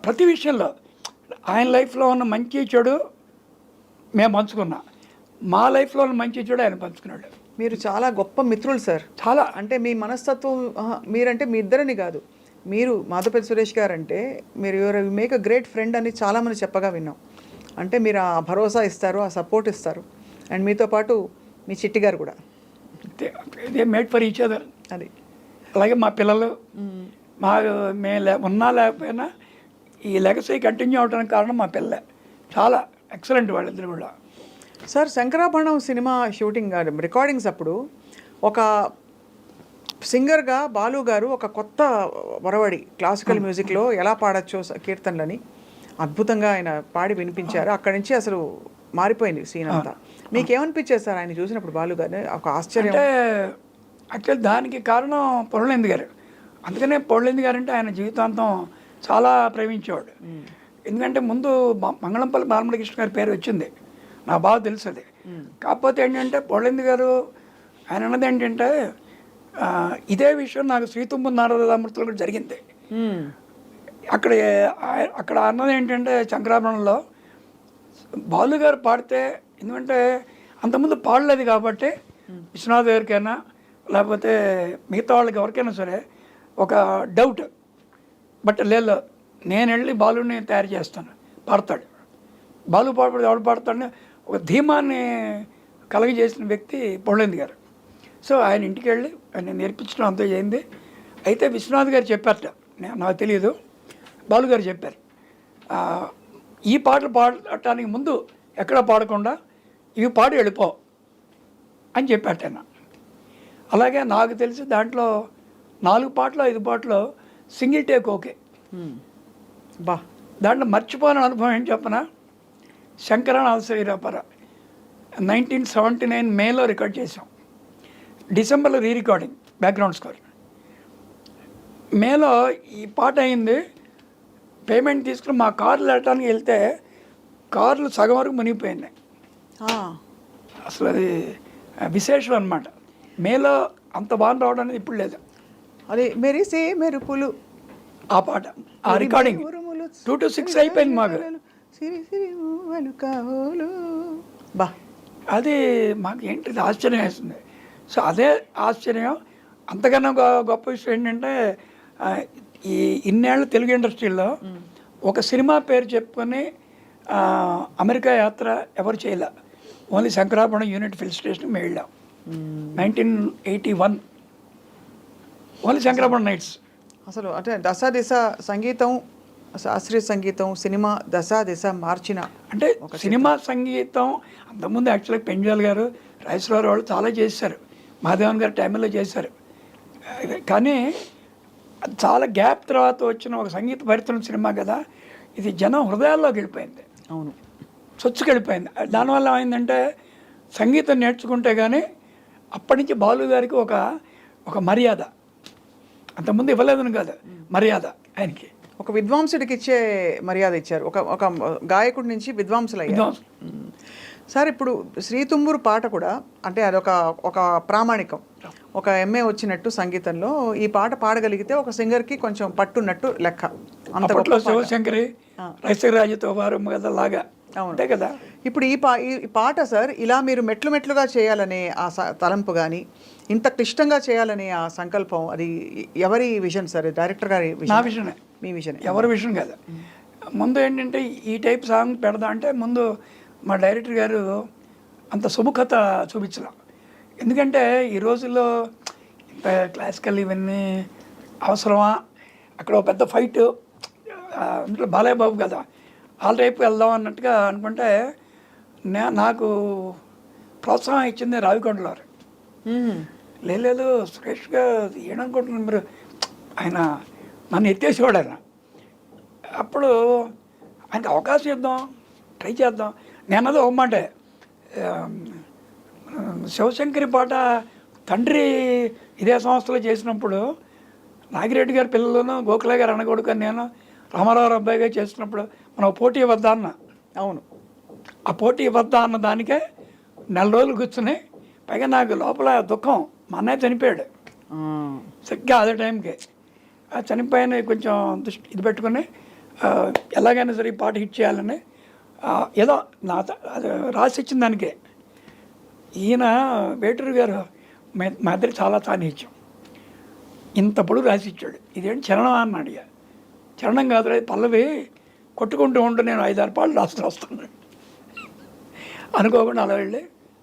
ప్రతి విషయంలో ఆయన లైఫ్లో ఉన్న మంచి చెడు మేము పంచుకున్నా, మా లైఫ్లో ఉన్న మంచి చెడు ఆయన పంచుకున్నాడు. మీరు చాలా గొప్ప మిత్రులు సార్. చాలా అంటే మీ మనస్తత్వం మీరంటే మీ ఇద్దరిని కాదు, మీరు మాధవపల్లి సురేష్ గారు అంటే మీరు you make a great friend అని చాలామంది చెప్పగా విన్నాం. అంటే మీరు ఆ భరోసా ఇస్తారు, ఆ సపోర్ట్ ఇస్తారు. అండ్ మీతో పాటు మీ చిట్టి గారు కూడా ఇదే మేడ్ ఫర్ ఈచ్ అదర్. అది అలాగే మా పిల్లలు మా ఉన్నా లేకపోయినా ఈ లెగసీ కంటిన్యూ అవడానికి కారణం మా పిల్లలే. చాలా ఎక్సలెంట్ వాళ్ళిద్దరు కూడా. Sir, Shankarabharanam cinema shooting recordings అప్పుడు ఒక సింగర్గా బాలు గారు ఒక కొత్త వరవడి క్లాసికల్ మ్యూజిక్లో ఎలా పాడచ్చో కీర్తనలని అద్భుతంగా ఆయన పాడి వినిపించారు. అక్కడి నుంచి అసలు మారిపోయింది సీన్ అంతా. మీకు ఏమనిపించేది సార్ ఆయన చూసినప్పుడు బాలు గారు? ఒక ఆశ్చర్యం. అంటే యాక్చువల్ దానికి కారణం పొరలేంది గారు. అందుకనే పొరలేంది గారు అంటే ఆయన జీవితాంతం చాలా ప్రేమించేవాడు. ఎందుకంటే ముందు మంగళంపల్లి బాలమురళీకృష్ణ గారి పేరు వచ్చింది, నాకు బాగా తెలుసు అది. కాకపోతే ఏంటంటే పొరలేంది గారు ఆయన అన్నది ఏంటంటే ఇదే విషయం నాకు శ్రీతుంబు నారదామృతులు కూడా జరిగింది. అక్కడ అన్నది ఏంటంటే శంకరాభరణంలో బాలు గారు పాడితే, ఎందుకంటే అంతకుముందు పాడలేదు కాబట్టి విశ్వనాథ్ గారికైనా లేకపోతే మిగతా వాళ్ళకి ఎవరికైనా సరే ఒక డౌట్, బట్ లేదు నేను వెళ్ళి బాలుని తయారు చేస్తాను, పాడతాడు. బాలు పాడతాడు, ఎవడు పాడతాడని ఒక ధీమాన్ని కలగజేసిన వ్యక్తి పొరలేంది గారు. సో ఆయన ఇంటికి వెళ్ళి ఆయన నేర్పించడం అంతా చేయింది. అయితే విశ్వనాథ్ గారు చెప్పారట, నాకు తెలియదు, బాలు గారు చెప్పారు ఈ పాటలు పాడటానికి ముందు ఎక్కడ పాడకుండా ఇవి పాడి వెళ్ళిపో అని చెప్పాట. అలాగే నాకు తెలిసి దాంట్లో 4 పాటలు 5 పాటలు సింగిల్ టేక్ ఓకే. బా, దాంట్లో మర్చిపోయిన అనుభవం ఏం చెప్పనా, శంకరనాథ శ్రీరాపర 1979 మేలో రికార్డ్ చేసాం, డిసెంబర్లో రీ రికార్డింగ్ బ్యాక్గ్రౌండ్ స్కోర్. మేలో ఈ పాట అయింది, పేమెంట్ తీసుకుని మా కార్లు వెళ్ళటానికి వెళ్తే కార్లు సగం వరకు మునిగిపోయినాయి. అసలు అది విశేషం అనమాట. మేలో అంత బాగా రావడం అనేది ఇప్పుడు లేదు. అది మెరిసే మెరుపులు ఆ పాట, ఆ రికార్డింగ్ 2 to 6 అయిపోయింది మాకు. బా, అది మాకు ఏంటిది ఆశ్చర్యం వేస్తుంది. సో అదే ఆశ్చర్యం. అంతకన్నా గొప్ప విషయం ఏంటంటే ఈ ఇన్నేళ్ళ తెలుగు ఇండస్ట్రీలో ఒక సినిమా పేరు చెప్పుకొని అమెరికా యాత్ర ఎవరు చేయలే. ఓన్లీ శంకరాభరణం యూనిట్ ఫిల్ స్టేషన్ మేము వెళ్ళాం 1981, ఓన్లీ శంకరాభరణం నైట్స్. అసలు అంటే దశ దిశ సంగీతం, శాస్త్రీయ సంగీతం, సినిమా దశ దిశ మార్చిన అంటే సినిమా సంగీతం అంతకుముందు యాక్చువల్గా పెంజాల్ గారు, రాజేశ్వరరావు వాళ్ళు చాలా చేశారు, మాధవన్ గారు టైంలో చేశారు. కానీ చాలా గ్యాప్ తర్వాత వచ్చిన ఒక సంగీత భరితం సినిమా కదా, ఇది జనం హృదయాల్లోకి వెళ్ళిపోయింది. అవును, స్వచ్ఛకి వెళ్ళిపోయింది. దానివల్ల ఏమైందంటే సంగీతం నేర్చుకుంటే కానీ అప్పటి నుంచి బాలు గారికి ఒక మర్యాద, అంతకుముందు ఇవ్వలేదని కాదు, మర్యాద ఆయనకి. ఒక విద్వాంసుడికి ఇచ్చే మర్యాద ఇచ్చారు, ఒక గాయకుడి నుంచి విద్వాంసులు అయ్యారు. సార్, ఇప్పుడు శ్రీతుంబూరు పాట కూడా అంటే ఒక ప్రామాణికం, ఒక ఎంఏ వచ్చినట్టు సంగీతంలో ఈ పాట పాడగలిగితే ఒక సింగర్కి కొంచెం పట్టున్నట్టు లెక్క. అంతట్లో శివశంకరి రైసరాజుతో వారు లాగా అంతే కదా. ఇప్పుడు ఈ పాట సార్ ఇలా మీరు మెట్లుగా చేయాలనే ఆ తలంపు కానీ, ఇంత క్లిష్టంగా చేయాలనే ఆ సంకల్పం, అది ఎవరి విజన్ సార్? డైరెక్టర్ గారి నా విజనే. మీ విజన్? ఎవరి విజన్ కదా. ముందు ఏంటంటే ఈ టైప్ సాంగ్ పెడదా అంటే ముందు మా డైరెక్టర్ గారు అంత సుముఖత చూపించలే. ఎందుకంటే ఈ రోజుల్లో ఇంత క్లాసికల్ ఇవన్నీ అవసరమా, అక్కడ ఒక పెద్ద ఫైట్, అందులో బాలయ్య బాబు కదా, ఆల్ టైప్ వెళ్దాం అన్నట్టుగా అనుకుంటే నాకు ప్రోత్సాహం ఇచ్చింది రావికొండలో. లేదు సురేష్గా ఏమనుకుంటున్నారు మీరు, ఆయన నన్ను ఎత్తేసేవాడు ఆయన. అప్పుడు ఆయనకి అవకాశం ఇద్దాం, ట్రై చేద్దాం. నేనది ఒక మాట, శివశంకరి పాట తండ్రి ఇదే సంస్థలో చేసినప్పుడు నాగిరెడ్డి గారి పిల్లలను గోఖల గారు అనగొడుకు నేను రామారావు అబ్బాయిగా చేసినప్పుడు మనం పోటీ ఇవ్వద్దా అన్న. అవును, ఆ పోటీ ఇవ్వద్దా అన్న దానికే 4 రోజులు కూర్చుని, పైగా నాకు లోపల దుఃఖం, మా అన్నయ్య చనిపోయాడు సరిగ్గా అదే టైంకి. ఆ చనిపోయిన కొంచెం దృష్టి ఇది పెట్టుకుని ఎలాగైనా సరే ఈ పాట హిట్ చేయాలని ఏదో అది రాసి ఇచ్చిన దానికే ఈయన వేటూరు గారు మా ఇద్దరు చాలా సాన్నిహిత్యం. ఇంత పొడుగు రాసి ఇచ్చాడు. ఇదేంటి చరణం అని అడిగా. చరణం కాదు పల్లవి కొట్టుకుంటూ ఉంటూ నేను 5-6 పాటలు రాస్తున్నాను అనుకోకుండా అలా వెళ్ళి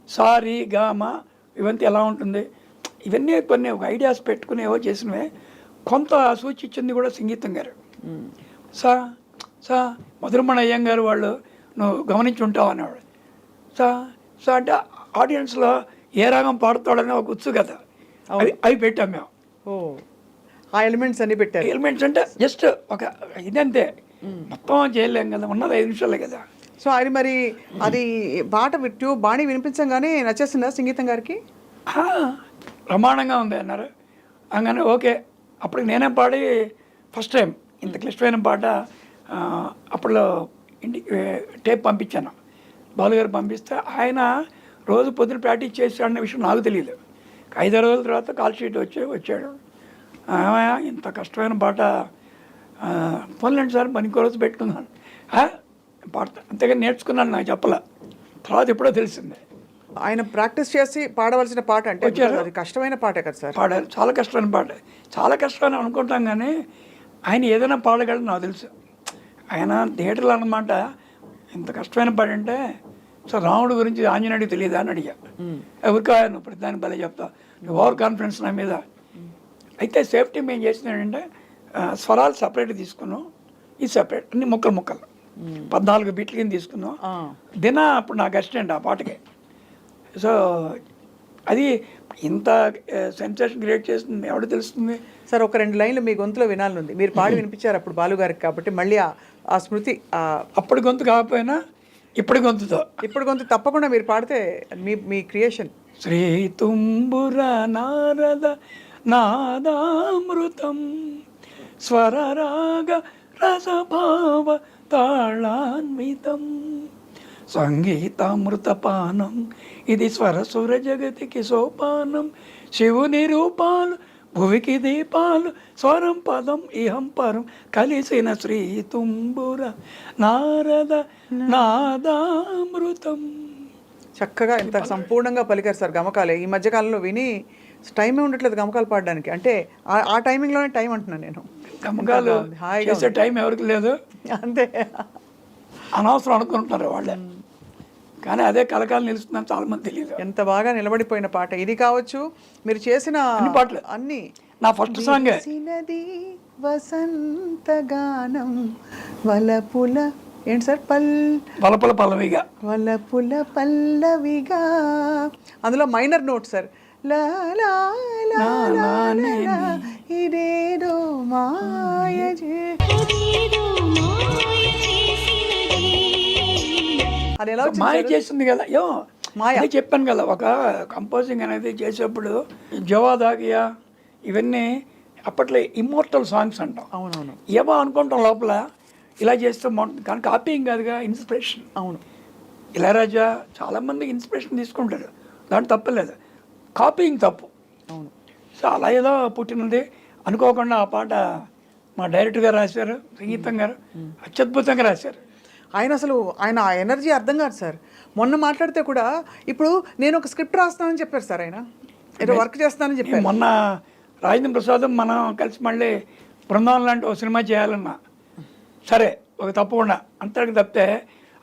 సారీ గామ ఇవంతా ఎలా ఉంటుంది ఇవన్నీ కొన్ని ఒక ఐడియాస్ పెట్టుకుని ఏవో చేసినవే. కొంత సూచించింది కూడా సంగీతం గారు. సా మధురమణ అయ్యం గారు వాళ్ళు నువ్వు గమనించి ఉంటావు అనేవాడు. సా అంటే ఆడియన్స్లో ఏ రాగం పాడుతాడని ఒక ఉత్సుకత అవి పెట్టాం మేము. ఆ ఎలిమెంట్స్ అన్ని పెట్టారు. ఎలిమెంట్స్ అంటే జస్ట్ ఒక ఇదంతే, మొత్తం చేయలేం కదా, ఉన్నది 5 నిమిషాలే కదా. సో అది మరి అది పాట బాణి వినిపించగానే నచ్చేస్తుందా సంగీతం గారికి? ప్రమాణంగా ఉంది అన్నారు. అనగానే ఓకే. అప్పుడు నేనే పాడి ఫస్ట్ టైం ఇంత క్లిష్టమైన పాట అప్పట్లో ఇంటికి టేప్ పంపించాను. బాలుగారు పంపిస్తే ఆయన రోజు పొద్దున ప్రాక్టీస్ చేశాడన్న విషయం నాకు తెలియదు. 5 రోజుల తర్వాత కాల్ షీట్ వచ్చాడు. ఇంత కష్టమైన పాట పోన్లేండి సార్ మరి ఇంకో రోజు పెట్టుకున్నాను పాడతా, అంతేగా నేర్చుకున్నాను, నాకు చెప్పలే. తర్వాత ఎప్పుడో తెలిసిందే. ఆయన ప్రాక్టీస్ చేసి పాడవలసిన పాట అంటే అది కష్టమైన పాటే కదా సార్? పాడాలి, చాలా కష్టమైన పాట. చాలా కష్టమని అనుకుంటాం కానీ ఆయన ఏదైనా పాడగలడు నాకు తెలుసు. ఆయన థియేటర్లో అన్నమాట ఇంత కష్టమైన పాట అంటే సార్ రాముడు గురించి ఆంజనేయుడికి తెలియదా అని అడిగా. ఎవరికా నువ్వు ప్రతి దాన్ని భలే చెప్తా, నువ్వు ఓవర్ కాన్ఫిడెన్స్ నా మీద. అయితే సేఫ్టీ మేము చేసినాడంటే స్వరాలు సపరేట్ తీసుకున్నాం, ఇది సపరేట్ అన్ని ముక్కలు 14 బీట్ల కింద తీసుకున్నాం. అప్పుడు నాకు అసిస్టెంట్ ఆ పాటకి. సో అది ఇంత సెన్సేషన్ క్రియేట్ చేస్తుంది ఎవడు తెలుస్తుంది సార్? ఒక 2 లైన్లు మీ గొంతులో వినాలనుంది. మీరు పాడి వినిపించారు అప్పుడు బాలుగారికి, కాబట్టి మళ్ళీ ఆ స్మృతి. అప్పుడు గొంతు కాకపోయినా ఇప్పుడు గొంతు తప్పకుండా మీరు పాడితే మీ క్రియేషన్. శ్రీ తుంబుర నారద నాదామృతం స్వరరాగ రసభావ తాళాన్వితం సంగీతామృతపానం ఇది స్వరసుర జగతికి సోపానం. శివుని రూపాలు భువికి దీపాలు స్వరం పదం ఇహం పరం కలిసిన శ్రీ తుంబుర నారద నాదామృతం. చక్కగా ఎంత సంపూర్ణంగా పలికారు సార్ గమకాలే. ఈ మధ్యకాలంలో విని టైమే ఉండట్లేదు గమకాలు పాడడానికి. అంటే ఆ టైమింగ్లోనే టైం అంటున్నాను నేను. గమకాలు చేసే టైం ఎవరికి లేదు, అంతే. అనవసరం అనుకుంటున్నారు వాళ్ళే, కానీ అదే కలకాలం నిలుస్తుందని చాలా మంది తెలియదు. ఎంత బాగా నిలబడిపోయిన పాట ఇది కావచ్చు. మీరు చేసిన అన్ని పాటలు అన్ని. నా ఫస్ట్ సాంగే వసంత గానం వలపుల ఏంటి సార్ వలపుల పల్లవిగా వలపుల పల్లవిగా. అందులో మైనర్ నోట్ సార్. ఇదేదో మాయ అది ఎలా మాయ చేస్తుంది కదా. మాయ చెప్పాను కదా, ఒక కంపోజింగ్ అనేది చేసేప్పుడు జవాదాగియా ఇవన్నీ అప్పట్లో ఇమ్మోర్టల్ సాంగ్స్ అంటాం. అవునవును. ఏమో అనుకుంటాం లోపల ఇలా చేస్తే బాగుంటుంది, కానీ కాపీయింగ్ కాదుగా, ఇన్స్పిరేషన్. అవును. ఇళయరాజా చాలామందికి ఇన్స్పిరేషన్ తీసుకుంటారు, దాంట్లో తప్పలేదు. కాపీయింగ్ తప్పు. అవును. సో అలా ఏదో పుట్టినది అనుకోకుండా ఆ పాట మా డైరెక్టర్ గారు రాశారు, సంగీతం గారు అత్యద్భుతంగా రాశారు. ఆయన ఆ ఎనర్జీ అర్థం కాదు సార్. మొన్న మాట్లాడితే కూడా ఇప్పుడు నేను ఒక స్క్రిప్ట్ రాస్తానని చెప్పారు సార్. ఆయన ఏదో వర్క్ చేస్తానని చెప్పారు. మొన్న రాజేంద్ర ప్రసాద్ మనం కలిసి మళ్ళీ బృందావనం లాంటి ఒక సినిమా చేయాలన్నా సరే ఒక తప్పకుండా అంతటికి తప్పితే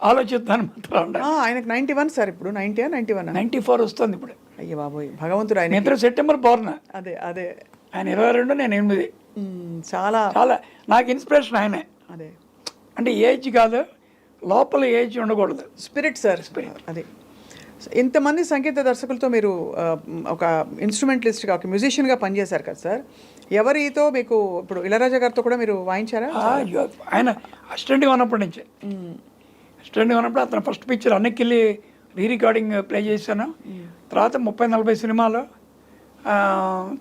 ఆలోచిస్తాను మాత్రం. ఆయనకు 91 సార్. ఇప్పుడు 91 94 వస్తుంది ఇప్పుడు. అయ్యో బాబోయ్ భగవంతుడు. ఆయన ఇద్దరు సెప్టెంబర్ పౌర్ణ. అదే ఆయన 22 నేను 8. చాలా చాలా నాకు ఇన్స్పిరేషన్ ఆయనే. అదే అంటే ఏజ్ కాదు, లోపల ఏజ్ ఉండకూడదు, స్పిరిట్ సార్. అది ఇంతమంది సంగీత దర్శకులతో మీరు ఒక ఇన్స్ట్రుమెంటలిస్ట్గా ఒక మ్యూజిషియన్గా పనిచేశారు కదా సార్. ఎవరితో మీకు ఇప్పుడు ఇళయరాజా గారితో కూడా మీరు వాయించారా? ఆయన అసిస్టెంట్గా ఉన్నప్పటి నుంచి. అసిస్టెంట్గా ఉన్నప్పుడు అతను ఫస్ట్ పిక్చర్ అన్నికెళ్ళి రికార్డింగ్ ప్లే చేశాను. తర్వాత 30-40 సినిమాలు.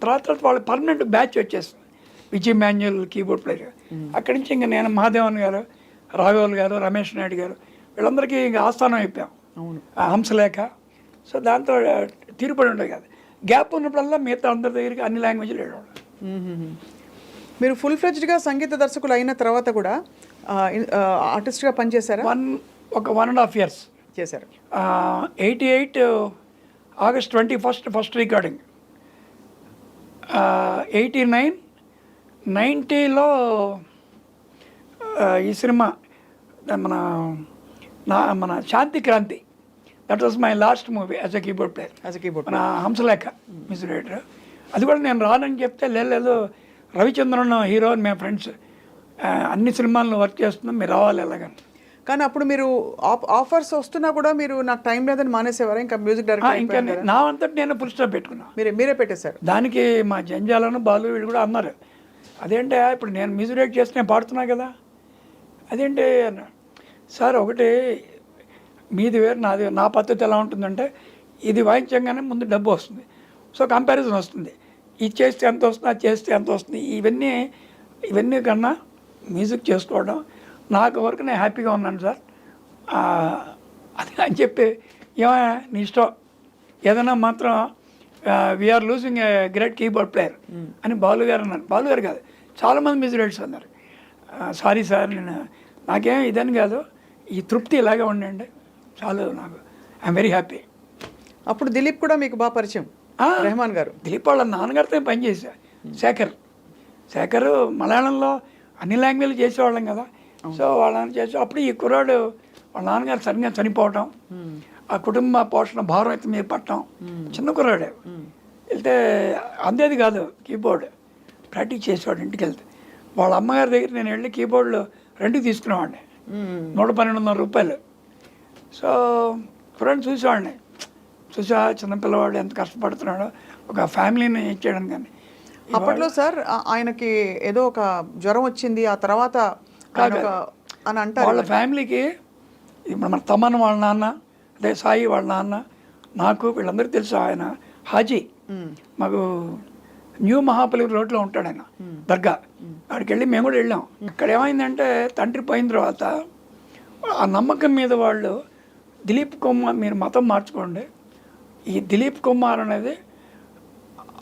తర్వాత వాళ్ళు పర్మనెంట్ బ్యాచ్ వచ్చేస్తుంది, విజయ్ మాన్యువల్ కీబోర్డ్ ప్లేయర్. అక్కడి నుంచి ఇంకా నేను మహాదేవన్ గారు, రాఘవల్ గారు, రమేష్ నాయుడు గారు వీళ్ళందరికీ ఇంకా ఆస్థానం అయిపోయాం. హంసలేఖ. సో దాంతో తీరుపడి ఉండేది కాదు. గ్యాప్ ఉన్నప్పుడల్లా మిగతా అందరి దగ్గరికి అన్ని లాంగ్వేజ్లు వెళ్ళేవాళ్ళు. మీరు ఫుల్ ఫ్లెడ్జ్డ్గా సంగీత దర్శకులు అయిన తర్వాత కూడా ఆర్టిస్ట్గా పనిచేశారా? 1.5 years చేశారు. 88 August 21 ఫస్ట్ రికార్డింగ్, 89 90లో ఈ సినిమా మన Shanti Kranti, that was my last movie as a keyboard player. మన హంసలేఖ మ్యూజిక్ డైరెక్టర్. అది కూడా నేను రానని చెప్తే లేదు రవిచంద్రన్ హీరో అని మేము ఫ్రెండ్స్, అన్ని సినిమాల్లో వర్క్ చేస్తున్నాం, మీరు రావాలి ఎలాగని. కానీ అప్పుడు మీరు ఆఫర్స్ వస్తున్నా కూడా మీరు నాకు టైం లేదని మానేసేవారా? ఇంకా మ్యూజిక్ ఇంకా డైరెక్టర్ నా అంతటి నేను ఫుల్ స్టాప్ పెట్టుకున్నా. మీరే పెట్టేశారు. దానికి మా జంజాలను బాలు వీళ్ళు కూడా అన్నారు, అదేంటే ఇప్పుడు నేను మ్యూజిక్ డైరెక్ట్ చేస్తే నేను పాడుతున్నా కదా, అదేంటి అన్న. సార్ ఒకటి మీది వేరు నాది, నా పద్ధతి ఎలా ఉంటుందంటే ఇది వాయించగానే ముందు డబ్బు వస్తుంది, సో కంపారిజన్ వస్తుంది, ఇది చేస్తే ఎంత వస్తుంది, అది చేస్తే ఎంత వస్తుంది, ఇవన్నీ కన్నా మ్యూజిక్ చేసుకోవడం నాకు వరకు నేను హ్యాపీగా ఉన్నాను సార్ అది అని చెప్పి, ఏమయ్యా నీ ఇష్టం ఏదైనా మాత్రం we are losing a great keyboard player అని బాలు గారు అన్నారు. బాలు గారు కాదు, చాలామంది మ్యూజిక్ డైరెక్టర్స్ అన్నారు. సారీ సార్, నాకేం ఇదని కాదు, ఈ తృప్తి ఇలాగే ఉండండి చాలు, నాకు ఐఎమ్ వెరీ హ్యాపీ. అప్పుడు దిలీప్ కూడా మీకు బాగా పరిచయం, రెహమాన్ గారు. దిలీప్ వాళ్ళ నాన్నగారితో పనిచేసా, శేఖర్ మలయాళంలో అన్ని లాంగ్వేజ్లు చేసేవాళ్ళం కదా, సో వాళ్ళని చేసి అప్పుడు ఈ కుర్రాడు వాళ్ళ నాన్నగారు సరిగ్గా చనిపోవటం, ఆ కుటుంబ పోషణ భారం అయితే మీద పట్టడం, చిన్న కుర్రాడే వెళ్తే అందేది కాదు, కీబోర్డ్ ప్రాక్టీస్ చేసేవాడు ఇంటికి వెళ్తే. వాళ్ళ అమ్మగారి దగ్గర నేను వెళ్ళి కీబోర్డ్లు రెండుకి తీసుకునేవాడిని, 112 రూపాయలు. సో కుర్రాడిని చూసేవాడిని, చిన్నపిల్లవాడు ఎంత కష్టపడుతున్నాడో ఒక ఫ్యామిలీని ఇచ్చేయడం. కానీ అప్పట్లో సార్ ఆయనకి ఏదో ఒక జ్వరం వచ్చింది, ఆ తర్వాత అని అంటారు వాళ్ళ ఫ్యామిలీకి. ఇప్పుడు మన తమన్ వాళ్ళ నాన్న, అదే సాయి వాళ్ళ నాన్న, నాకు వీళ్ళందరికీ తెలుసు. ఆయన హాజీ, మాకు న్యూ మహాపల్లి రోడ్లో ఉంటాడు ఆయన, దర్గా. అక్కడికి వెళ్ళి మేము కూడా వెళ్ళాం. ఇక్కడ ఏమైందంటే తండ్రి పోయిన తర్వాత ఆ నమ్మకం మీద వాళ్ళు దిలీప్ కుమార్ మీరు మతం మార్చుకోండి, ఈ దిలీప్ కుమార్ అనేది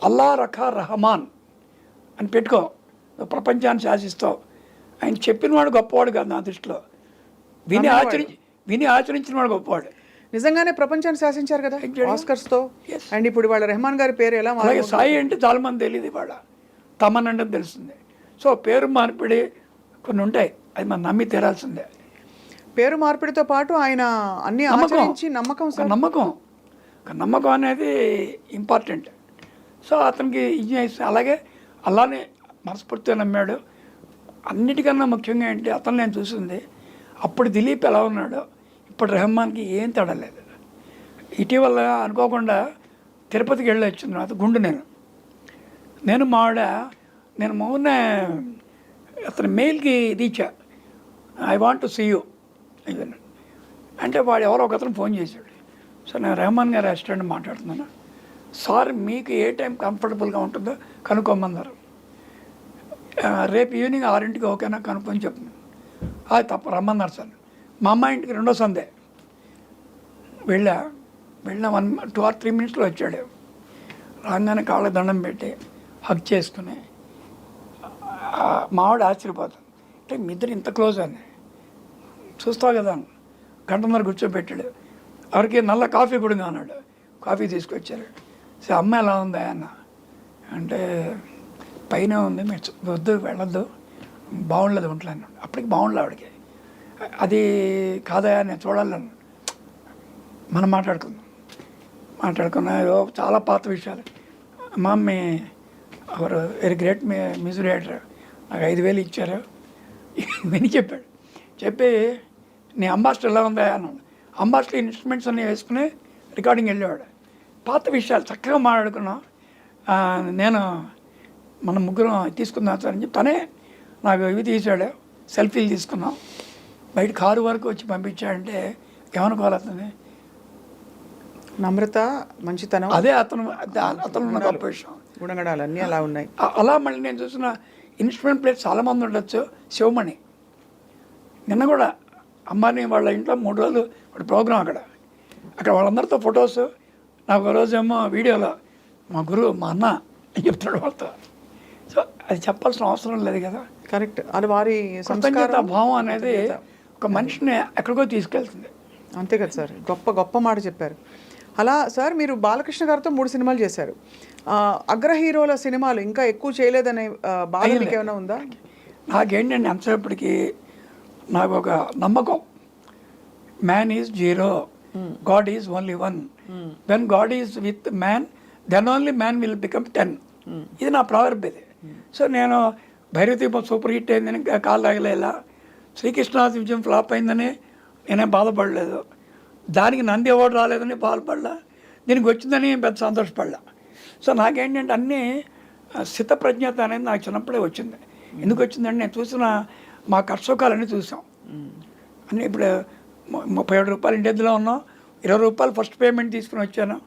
అల్లా రఖా రహమాన్ అని పెట్టుకో, ప్రపంచాన్ని శాసిస్తావు, ఆయన చెప్పిన వాడు గొప్పవాడు కాదు నా దృష్టిలో, విని ఆచరించిన వాడు గొప్పవాడు. నిజంగానే ప్రపంచాన్ని శాసించారు కదా ఆస్కర్స్తో. అండ్ ఇప్పుడు వాళ్ళ రెహమాన్ గారి పేరు ఎలా? అలాగే సాయి అంటే చాలామంది తెలియదు, ఇవాళ తమన్ అంటే తెలుస్తుంది. సో పేరు మార్పిడి కొన్ని ఉంటాయి, అది మనం నమ్మి తీరాల్సిందే. పేరు మార్పిడితో పాటు ఆయన అన్ని ఆచరించి నమ్మకం అనేది ఇంపార్టెంట్. సో అతనికి ఇది అలాగే అలానే మనస్ఫూర్తిగా నమ్మాడు. అన్నిటికన్నా ముఖ్యంగా ఏంటి, అతను నేను చూసింది అప్పుడు దిలీప్ ఎలా ఉన్నాడో ఇప్పుడు రెహమాన్కి ఏం తడలేదు. ఇటీవల అనుకోకుండా తిరుపతికి వెళ్ళి వచ్చిన తర్వాత గుండు నేను మావిడ నేను మొన్న అతని మెయిల్కి ఇది ఇచ్చా, I want to see you అంటే వాడు ఎవరో ఒకతను ఫోన్ చేశాడు. సో నేను రెహమాన్ గారి రెస్టారెంట్ మాట్లాడుతున్నాను సార్, మీకు ఏ టైం కంఫర్టబుల్గా ఉంటుందో కనుక్కోమన్నారు, రేపు ఈవినింగ్ 6ంటికి ఓకేనా కనుక్కొని చెప్తున్నాను. అది తప్ప రమ్మన్నారు సార్. మా అమ్మాయి ఇంటికి రెండో సందే వెళ్ళిన 2 or 3 minutesలో వచ్చాడు. రాగానే కాళ్ళ దండం పెట్టి హగ్ చేసుకుని మావాడు ఆశ్చర్యపోతాను, అంటే మీ ఇద్దరు ఇంత క్లోజ్ అని చూస్తావు కదా, గంటన్నర కూర్చోబెట్టాడు. ఎవరికి నల్ల కాఫీ కూడా అన్నాడు, కాఫీ తీసుకొచ్చారు. సో అమ్మ ఎలా ఉందా అన్న అంటే పైన ఉంది, మీరు వద్దు వెళ్ళొద్దు, బాగుండలేదు ఒంట్లో అన్నాడు. అప్పటికి బాగుండలేదు ఆవిడకి. అది కాదా నేను చూడాలను, మనం మాట్లాడుకున్నా చాలా పాత విషయాలు. మా మమ్మీ ఎవరు వెరీ గ్రేట్ మ్యూజిక్ డైరెక్టర్, నాకు 5,000 ఇచ్చారు విని చెప్పాడు. చెప్పి నీ అంబాసిడర్ ఎలా ఉందా అన్నాడు. అంబాసిడర్ ఇన్స్ట్రుమెంట్స్ అన్నీ వేసుకుని రికార్డింగ్ వెళ్ళేవాడు. పాత విషయాలు చక్కగా మాట్లాడుకున్నాం. నేను మన ముగ్గురం తీసుకుందాం సార్ అని చెప్పి తనే నాకు ఇవి తీసాడు, సెల్ఫీలు తీసుకున్నాం. బయట కారు వరకు వచ్చి పంపించాడంటే ఏమనుకోవాలి, నమ్రత, మంచితనం, అదే అతను ఉన్న గొప్ప విషయం. గుణగణాలు అన్నీ అలా ఉన్నాయి. అలా మళ్ళీ నేను చూసిన ఇన్స్ట్రుమెంట్ ప్లేయర్స్ చాలామంది ఉండొచ్చు. శివమణి నిన్న కూడా అమ్మాని వాళ్ళ ఇంట్లో 3 రోజులు వాడు ప్రోగ్రాం అక్కడ వాళ్ళందరితో ఫొటోస్. నాకు ఒక రోజేమో వీడియోలో మా గురువు మా అన్న అని చెప్తున్నాడు వాళ్ళతో. సో అది చెప్పాల్సిన అవసరం లేదు కదా. కరెక్ట్, అది వారి కృతజ్ఞత సంస్కారం. భావం అనేది ఒక మనిషిని ఎక్కడికో తీసుకెళ్తుంది. అంతే కదా సార్, గొప్ప గొప్ప మాట చెప్పారు. అలా సార్ మీరు బాలకృష్ణ గారితో 3 సినిమాలు చేశారు. అగ్ర హీరోల సినిమాలు ఇంకా ఎక్కువ చేయలేదనే బాధ మీకు ఏమైనా ఉందా? నాకేంటంటే ఎంతసేపటికి నాకు ఒక నమ్మకం, man is 0, God is only 1. When God is with man then only man will become 10. ఇది నా ప్రావర్బ్ ఇది. సో నేను భైరవదీపం సూపర్ హిట్ అయిందని కాలు తగలేలా, శ్రీకృష్ణాది విజయం ఫ్లాప్ అయిందని నేనేం బాధపడలేదు, దానికి నంది అవార్డు రాలేదని బాధపడలా, దీనికి వచ్చిందని పెద్ద సంతోషపడలా. సో నాకేంటంటే అన్నీ స్థితప్రజ్ఞత అనేది నాకు చిన్నప్పుడే వచ్చింది. ఎందుకు వచ్చిందంటే నేను చూసిన మా కష్టసుఖాలన్నీ చూసాం అన్నీ. ఇప్పుడు 37 రూపాయలు ఇంటిలో ఉన్నాం, 20 రూపాయలు ఫస్ట్ పేమెంట్ తీసుకుని వచ్చాను.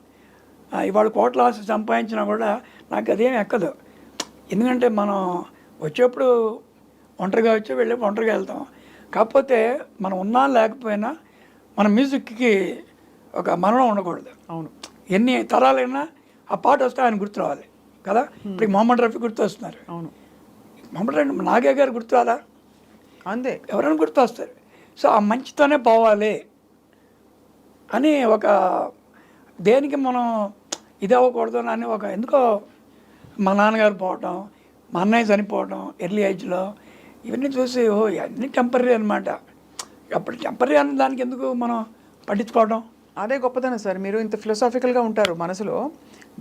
ఇవాళ కోట్ల ఆశ సంపాదించినా కూడా నాకు అదేం ఎక్కదు. ఎందుకంటే మనం వచ్చేప్పుడు ఒంటరిగా వచ్చి వెళ్ళి ఒంటరిగా వెళ్తాం. కాకపోతే మనం ఉన్నా లేకపోయినా మన మ్యూజిక్కి ఒక మరణం ఉండకూడదు. అవును, ఎన్ని తరాలైనా ఆ పాట వస్తే ఆయన గుర్తు రావాలి కదా. ఇప్పుడు మొహమ్మద్ రఫీ గుర్తు వస్తున్నారు. అవును, మొహమ్మద్ రఫీ నాగే గారు గుర్తు రాలా, అంతే, ఎవరైనా గుర్తు వస్తారు. సో ఆ మంచితోనే పోవాలి అని ఒక దేనికి మనం ఇది అవ్వకూడదు అని ఒక ఎందుకో మా నాన్నగారు పోవటం, మా అన్నయ్య చనిపోవటం ఎర్లీ ఏజ్లో, ఇవన్నీ చూసి ఓ అన్నీ టెంపరీ అనమాట. అప్పుడు టెంపరీ అన్న దానికి ఎందుకు మనం పట్టించుకోవడం. అదే గొప్పదనం సార్. మీరు ఇంత ఫిలాసాఫికల్గా ఉంటారు మనసులో,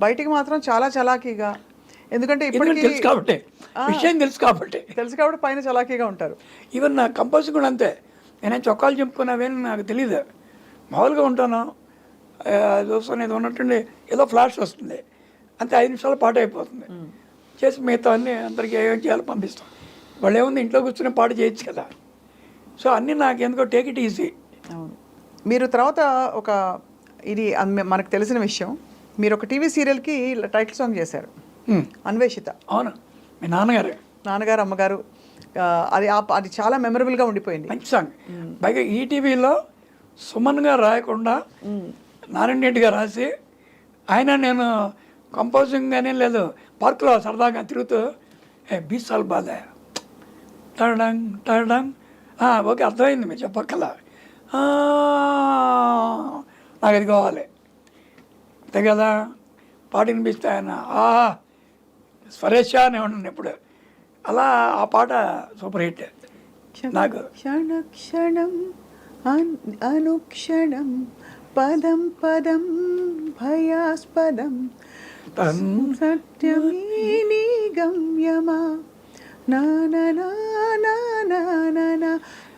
బయటికి మాత్రం చాలా చలాకీగా. ఎందుకంటే ఇప్పటికీ తెలుసు కాబట్టి, విషయం తెలుసు కాబట్టి పైన చలాకీగా ఉంటారు. ఈవెన్ నా కంపోజింగ్ కూడా అంతే. నేనేం చొక్కాలు చెప్పుకున్నావేని నాకు తెలియదు, మామూలుగా ఉంటాను. చూసుకుని ఇది ఉన్నట్టుండి ఏదో ఫ్లాష్ వస్తుంది అంతే, 5 నిమిషాలు పాట అయిపోతుంది. చేసి మిగతా అన్నీ అందరికీ ఏం చేయాలో పంపిస్తాం. వాళ్ళు ఏముంది ఇంట్లో కూర్చుని పాట చేయొచ్చు కదా. సో అన్నీ నాకు ఎందుకో టేక్ ఇట్ ఈజీ. అవును. మీరు తర్వాత ఒక ఇది మనకు తెలిసిన విషయం, మీరు ఒక టీవీ సీరియల్కి టైటిల్ సాంగ్ చేశారు, అన్వేషిత. అవును, మీ నాన్నగారు అమ్మగారు, అది చాలా మెమరబుల్గా ఉండిపోయింది. మంచి సాంగ్. పైగా ఈటీవీలో సుమన్ గారు రాయకుండా నారాయణ రెడ్డి గారు రాసి, ఆయన నేను కంపోజింగ్ కానీ లేదు పార్కులో సరదాగా తిరుగుతూ బీసాలు బాధ టడంగ్ టడంగ్ ఓకే అర్థమైంది మీరు చెప్పక్కల, నాకు అది కావాలి అంతే కదా. పాట వినిపిస్తే ఆయన స్వరేష అనే ఉన్నాను ఎప్పుడు. అలా ఆ పాట సూపర్ హిట్ నాకు. క్షణ క్షణం అనుక్షణం పదం పదం భయాస్పదం సత్యమే నీ గమ్యమా నానా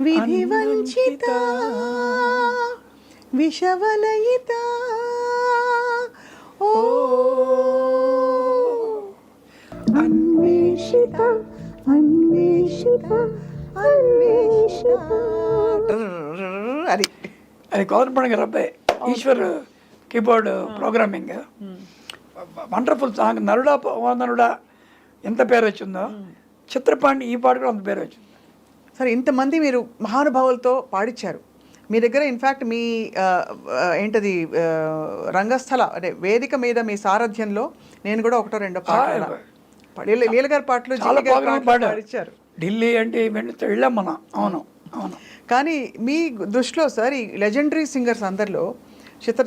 విధి వంచిత విషవలయిత ఓ అన్వేషిత అన్వేషిత అన్వేషిత. అది కోదండరాం గారు అబ్బాయి Eshwar keyboard programming. Wonderful song. నరుడా నరుడా ఎంత పేరు వచ్చిందో, చిత్రపాండి ఈ పాట కూడా అంత పేరు వచ్చింది. సరే, ఇంతమంది మీరు మహానుభావులతో పాడించారు. మీ దగ్గర ఇన్ఫ్యాక్ట్ మీ ఏంటది రంగస్థల అంటే వేదిక మీద మీ సారథ్యంలో నేను కూడా 1-2 పాటలు లీల గారి పాటలు చాలా బాగా పాడించారు. ఢిల్లీ అంటే వెళ్ళాం మనం. అవును అవును. కానీ మీ దృష్టిలో సార్ ఈ లెజెండరీ సింగర్స్ అందరిలో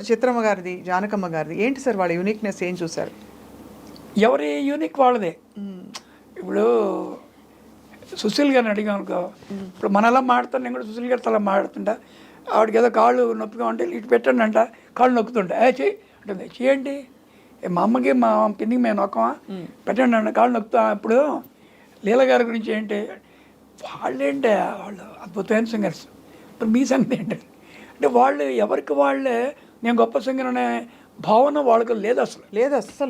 చిత్రమ్మ గారిది, జానకమ్మ గారిది ఏంటి సార్ వాళ్ళ యూనిక్నెస్ ఏం చూసారు? ఎవరి యూనిక్ వాళ్ళదే. ఇప్పుడు సుశీల్ గారిని అడిగాం అనుకో, ఇప్పుడు మన ఎలా మాడుతాను, నేను కూడా సుశీల్ గారితో అలా మాడుతుంటా. ఆవిడకి ఏదో కాళ్ళు నొప్పిగా ఉంటే ఇటు పెట్టండి అంట, కాళ్ళు నొక్కుతుంటా. చెయ్యి అంటే చేయండి, మా అమ్మకి మా పిన్నికి మేము నొక్కమా, పెట్టండి అంట, కాళ్ళు నొక్కుతా. ఇప్పుడు లీల గారి గురించి ఏంటి, వాళ్ళేంటే వాళ్ళు అద్భుతమైన సింగర్స్. ఇప్పుడు మీ సంగతి ఏంటంటే అంటే వాళ్ళు ఎవరికి వాళ్ళే నేను గొప్ప సింగర్ అనే భావన వాళ్ళకి లేదు అసలు.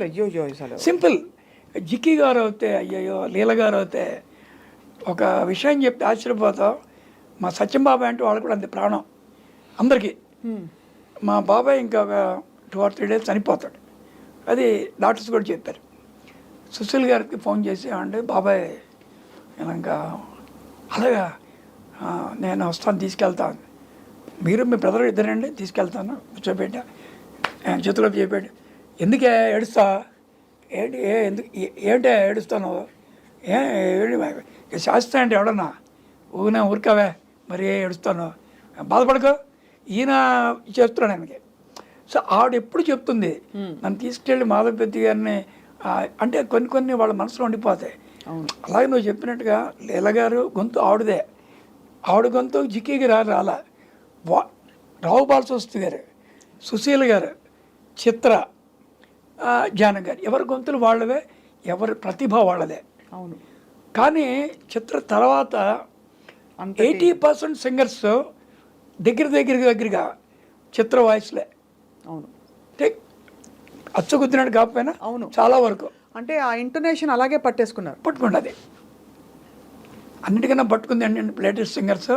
అయ్యో అసలు సింపుల్. జిక్కి గారు అవుతే అయ్యయ్యో, లీల గారు అవుతే ఒక విషయం చెప్తే ఆశ్చర్యపోతాం. మా సత్యం బాబాయ్ అంటే వాళ్ళు కూడా అంతే ప్రాణం అందరికీ. మా బాబాయ్ ఇంకా ఒక 2 or 3 days చనిపోతాడు. అది డాక్టర్స్ కూడా చెప్పారు. సుశీల్ గారికి ఫోన్ చేసి అంటే బాబాయ్ ఇంకా అలాగా నేను వస్తాను తీసుకెళ్తాను, మీరు మీ బ్రదర్ ఇద్దరండి తీసుకెళ్తాను కూర్చోబెట్టా చేతిలో చెప్పాడు. ఎందుకే ఏడుస్తా ఏంటి ఎందుకు ఏంటే ఏడుస్తాను, శాస్త్రి అంటే ఎవడన్నా ఊరికావే మరి ఏడుస్తాను బాధపడకు ఈయన చేస్తున్నాడు ఆయనకి. సో ఆవిడ ఎప్పుడు చెప్తుంది నన్ను తీసుకెళ్ళి మాధవ పెద్ద గారిని అంటే కొన్ని వాళ్ళ మనసులో ఉండిపోతాయి. అలాగే నువ్వు చెప్పినట్టుగా లీల గారు గొంతు ఆవిడదే, ఆవిడ గొంతు జిక్కికి రాలా. రావు బాలసరస్వతి గారు, సుశీల గారు, చిత్ర, జానక్ గారు ఎవరి గొంతులు వాళ్ళవే, ఎవరి ప్రతిభ వాళ్ళదే. అవును. కానీ చిత్ర తర్వాత 80% సింగర్స్ దగ్గరగా చిత్ర వాయిస్లే. అవును. అంటే అచ్చుకుద్దినట్టు కాకపోయినా అవును చాలా వరకు అంటే ఆ ఇంటోనేషన్ అలాగే పట్టుకున్నది. అన్నిటికన్నా పట్టుకుంది ఏంటంటే లేటెస్ట్ సింగర్స్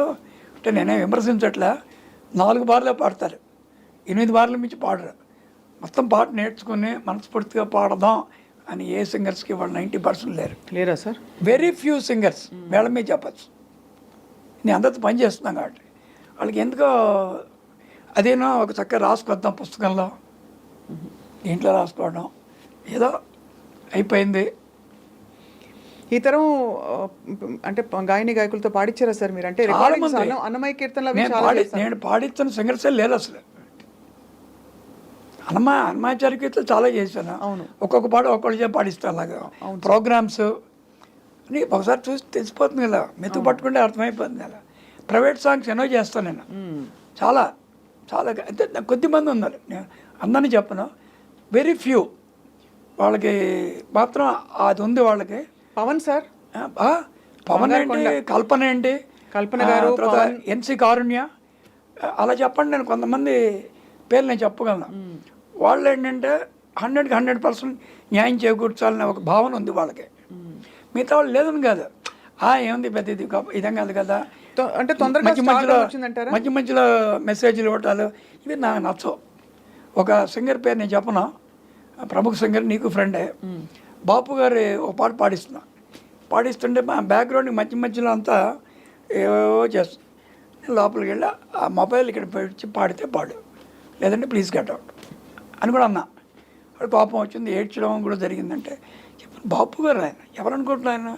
అంటే నేనే విమర్శించట్లా, 4 బార్లే పాడతారు, 8 బార్ల మించి పాడరు. మొత్తం పాట నేర్చుకుని మనస్ఫూర్తిగా పాడదాం అని ఏ సింగర్స్కి వాళ్ళు 90% లేరా సార్? వెరీ ఫ్యూ సింగర్స్ వేళ మీద చెప్పచ్చు. నేను అందరితో పని చేస్తున్నాను కాబట్టి వాళ్ళకి ఎందుకో అదేనో ఒక చక్కగా రాసుకొద్దాం పుస్తకంలో, దీంట్లో రాసుకోవడం ఏదో అయిపోయింది. ఈ తరం అంటే గాయని గాయకులతో పాడించారా సార్ మీరు? అంటే అన్నమయ్య కీర్తనలు నేను పాడించిన సింగర్సే లేరు అసలు. హనుమాచార్య కీర్తనలు చాలా చేశాను. ఒక్కొక్క పాట ఒక్కొక్క పాడిస్తాను. అలాగా ప్రోగ్రామ్స్ అని ఒకసారి చూసి తెలిసిపోతుంది కదా, మెతుకు పట్టుకుంటే అర్థమైపోతుంది కదా. ప్రైవేట్ సాంగ్స్ ఎన్నో చేస్తాను నేను, చాలా అంటే కొద్దిమంది ఉన్నారు, నేను అందరినీ చెప్పను, వెరీ ఫ్యూ వాళ్ళకి మాత్రం అది ఉంది. వాళ్ళకి పవన్ సార్, పవన్ ఏంటి, కల్పన ఏంటి, కల్పన గారు, ఎన్సి కారుణ్య, అలా చెప్పండి. నేను కొంతమంది పేర్లు నేను చెప్పగలను. వాళ్ళు ఏంటంటే 100కి 100% న్యాయం చేకూర్చాలనే ఒక భావన ఉంది వాళ్ళకి. మిగతా వాళ్ళు లేదని కాదు, ఏముంది పెద్ద ఇదం కాదు కదా, అంటే తొందరగా మధ్య మధ్యలో మెసేజ్లు ఇవ్వటాలు ఇవి నాకు నచ్చవు. ఒక సింగర్ పేరు నేను చెప్పను, ప్రముఖ సింగర్, నీకు ఫ్రెండే, బాపు గారు ఒక పాట పాడిస్తుంటే మా బ్యాక్గ్రౌండ్కి మధ్యలో అంతా ఏవో చేస్తాను. నేను లోపలికి వెళ్ళి ఆ మొబైల్ ఇక్కడ పెట్టి పాడితే పాడు, లేదంటే ప్లీజ్ గెట్ అవుట్ అని కూడా అన్నా. వాడు కోపం వచ్చింది, ఏడ్చడం కూడా జరిగిందంటే చెప్పాను. బాపు గారు ఆయన ఎవరు అనుకుంటున్నారు,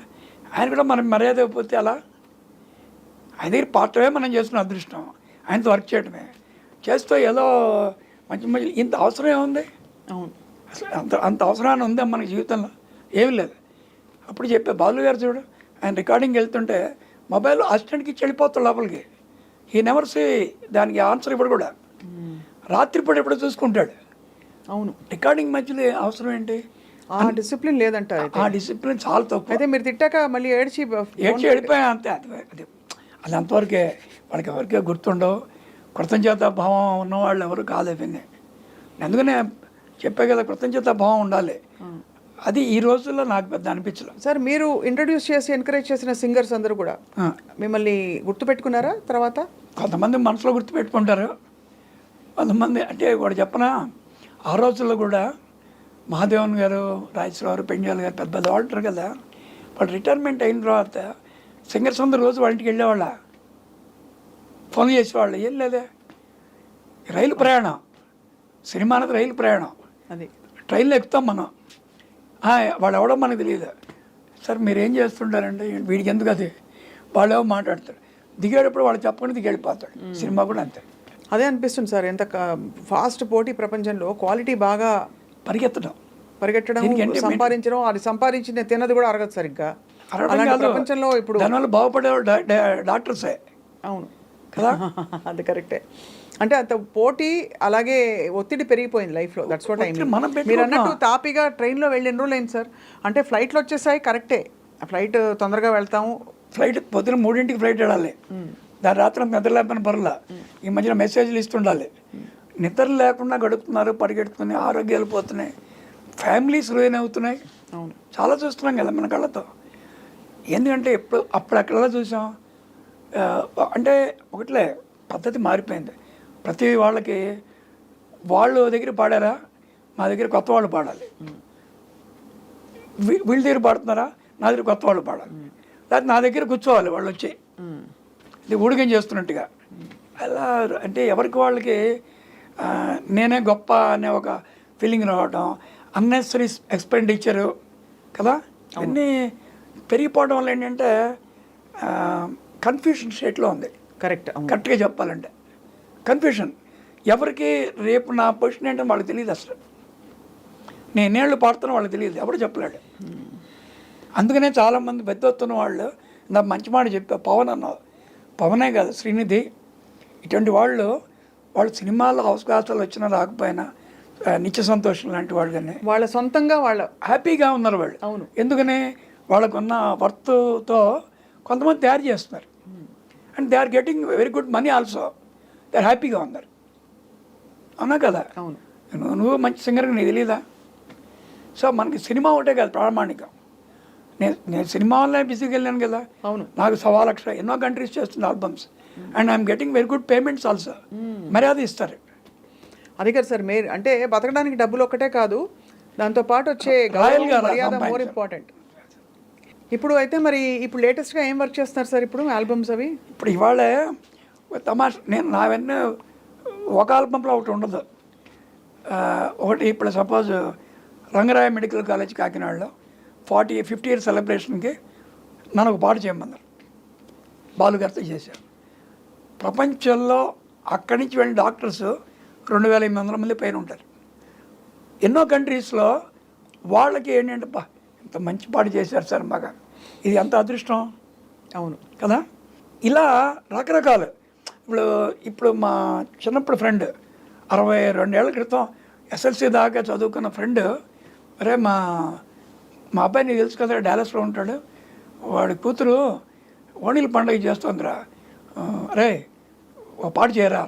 ఆయన కూడా మనం మర్యాద అయిపోతే అలా. ఆయన దగ్గర పాటమే మనం చేస్తున్న అదృష్టం, ఆయనతో వర్క్ చేయడమే. చేస్తూ ఏదో మంచి ఇంత అవసరం ఏముంది అసలు, అంత అవసరాన్ని ఉందా మన జీవితంలో? ఏమి లేదు. అప్పుడు చెప్పే బాలు గారు చూడు, ఆయన రికార్డింగ్కి వెళ్తుంటే మొబైల్ అసిస్టెంట్కి ఇచ్చి వెళ్ళిపోతాడు లోపలికి. ఈ నెవర్ సే దానికి ఆన్సర్ ఇప్పుడు కూడా రాత్రిపూట ఎప్పుడో చూసుకుంటాడు. అవును, రికార్డింగ్ మధ్యలో అవసరం ఏంటి? ఆ డిసిప్లిన్ లేదంటారు. ఆ డిసిప్లిన్ చాలా తక్కువ. అయితే మీరు తిట్టాక మళ్ళీ ఏడ్చి వెళ్ళిపోయా అంతే. అది అంతవరకే, వాళ్ళకి ఎవరికే గుర్తుండవు. కృతజ్ఞత భావం ఉన్నవాళ్ళు ఎవరు కాదు అవన్నీ. అందుకనే చెప్పే కదా, కృతజ్ఞత భావం ఉండాలి. అది ఈ రోజుల్లో నాకు పెద్ద అనిపించలేదు. సార్, మీరు ఇంట్రడ్యూస్ చేసి ఎంకరేజ్ చేసిన సింగర్స్ అందరూ కూడా మిమ్మల్ని గుర్తుపెట్టుకున్నారా తర్వాత? కొంతమంది మనసులో గుర్తుపెట్టుకుంటారు, కొంతమంది అంటే కూడా చెప్పనా, ఆ రోజుల్లో కూడా మహాదేవన్ గారు, రాజేశ్వర గారు, పెంజాల్ గారు పెద్ద వాళ్ళు ఉంటారు కదా, వాళ్ళు రిటైర్మెంట్ అయిన తర్వాత సింగర్స్ అందరూ రోజు వాళ్ళ ఇంటికి వెళ్ళేవాళ్ళ, ఫోన్ చేసేవాళ్ళు. ఏం లేదే, రైలు ప్రయాణం, సినిమా అనేది రైలు ప్రయాణం, అది ట్రైన్లో ఎక్కుతాం మనం, వాళ్ళు ఎవడో మనకు తెలియదు. సార్ మీరు ఏం చేస్తుంటారంటే, వీడికి ఎందుకు అది, వాళ్ళు ఏమో మాట్లాడతారు. దిగేటప్పుడు వాళ్ళు చెప్పకుండా దిగి వెళ్ళిపోతాడు. సినిమా కూడా అంతే. అదే అనిపిస్తుంది సార్, ఎంత ఫాస్ట్ పోటీ ప్రపంచంలో క్వాలిటీ బాగా పరిగెట్టడం, సంపాదించడం, అది సంపాదించిన తిన్నది కూడా అరగదు సరిగ్గా. ప్రపంచంలో ఇప్పుడు దానివల్ల బాగుపడే డాక్టర్సే. అవును కదా, అది కరెక్టే. అంటే అంత పోటీ, అలాగే ఒత్తిడి పెరిగిపోయింది లైఫ్లో. That's what I mean. మీరు అన్నట్టు తాపీగా ట్రైన్లో వెళ్ళిన రోజులు అయింది సార్. అంటే ఫ్లైట్లు వచ్చేసాయి, కరెక్టే, ఫ్లైట్ తొందరగా వెళ్తాము. ఫ్లైట్ పొద్దున 3ంటికి ఫ్లైట్ వెళ్ళాలి, దాని రాత్రి నిద్ర లేకపోయిన పర్లా. ఈ మధ్యన మెసేజ్లు ఇస్తుండాలి. నిద్ర లేకుండా గడుపుతున్నారు, పరిగెడుతున్నాయి, ఆరోగ్యాలు పోతున్నాయి, ఫ్యామిలీస్ రూయిన్ అవుతున్నాయి. చాలా చూస్తున్నాం కదా మన కళ్ళతో. ఎందుకంటే అప్పుడు అక్కడ చూసాం అంటే ఒకట్లే పద్ధతి మారిపోయింది. ప్రతి వాళ్ళకి వాళ్ళు దగ్గర పాడారా, మా దగ్గర కొత్త వాళ్ళు పాడాలి, వీళ్ళ దగ్గర పాడుతున్నారా, నా దగ్గర కొత్త వాళ్ళు పాడాలి, లేకపోతే నా దగ్గర కూర్చోవాలి వాళ్ళు వచ్చి, ఇది ఊడిగం చేస్తున్నట్టుగా. అలా అంటే ఎవరికి వాళ్ళకి నేనే గొప్ప అనే ఒక ఫీలింగ్ రావటం, అన్నెసరీ ఎక్స్పెండిచరు కదా, అన్నీ పెరిగిపోవడం వల్ల ఏంటంటే కన్ఫ్యూషన్ స్టేట్లో ఉంది. కరెక్ట్. కరెక్ట్గా చెప్పాలంటే కన్ఫ్యూషన్. ఎవరికి రేపు నా పొజిషన్ ఏంటో వాళ్ళకి తెలియదు అసలు. నేనేళ్ళు పాడుతున్నా వాళ్ళకి తెలియదు, ఎవరు చెప్పలేడు. అందుకనే చాలామంది పెద్దొస్తున్న వాళ్ళు నా మంచి మాట చెప్పా, పవన్ అన్నారు. పవనే కాదు, శ్రీనిధి, ఇటువంటి వాళ్ళు సినిమాల్లో అవకాశాలు వచ్చినా రాకపోయినా నిత్య సంతోషం లాంటి వాళ్ళు కానీ వాళ్ళ సొంతంగా వాళ్ళ హ్యాపీగా ఉన్నారు వాళ్ళు. అవును. ఎందుకని వాళ్ళకున్న వర్త్తో కొంతమంది తయారు చేస్తున్నారు. And they are getting very good money also. They are హ్యాపీగా ఉన్నారు. అవునా కదా? అవును. నువ్వు మంచి సింగర్కి నీకు తెలీదా? సో మనకి సినిమా ఒకటే కాదు ప్రామాణికం. నేను సినిమా వల్లే బిజీకి వెళ్ళాను కదా. అవును. నాకు 1,00,000 ఎన్నో కంట్రీస్ చేస్తుంది albums. And I'm getting very good payments also. మర్యాద ఇస్తారు. అది కదా సార్, మీరు అంటే బతకడానికి డబ్బులు ఒక్కటే కాదు, దాంతోపాటు వచ్చే రాయల్గా మర్యాద మోర్ సంపాదించాలి. ఇంపార్టెంట్. ఇప్పుడు అయితే మరి ఇప్పుడు లేటెస్ట్గా ఏం వర్క్ చేస్తున్నారు సార్ ఇప్పుడు ఆల్బమ్స్ అవి? ఇప్పుడు ఇవాళ తమాషా, నేను నావన్నీ ఒక ఆల్బంలో ఒకటి ఉండదు. ఒకటి ఇప్పుడు సపోజ్ రంగరాయ మెడికల్ కాలేజ్ కాకినాడలో 50 ఇయర్స్ సెలబ్రేషన్కి నన్ను ఒక పాట చేయమన్నారు. బాలుగారితో చేశారు. ప్రపంచంలో అక్కడి నుంచి వెళ్ళిన డాక్టర్స్ 2,800 మంది పైన ఉంటారు. ఎన్నో కంట్రీస్లో వాళ్ళకి ఏంటంటే ఇంత మంచి పాట చేశారు సార్ మాకు, ఇది ఎంత అదృష్టం. అవును కదా? ఇలా రకరకాలు. ఇప్పుడు మా చిన్నప్పుడు ఫ్రెండ్ 62 ఏళ్ల క్రితం ఎస్ఎల్సి దాకా చదువుకున్న ఫ్రెండ్, అరే మా అబ్బాయి నీకు తెలుసు కదా, డాలస్లో ఉంటాడు, వాడి కూతురు ఓణీల పండుగ చేస్తుందిరా, అరే ఓ పాట చేయరా.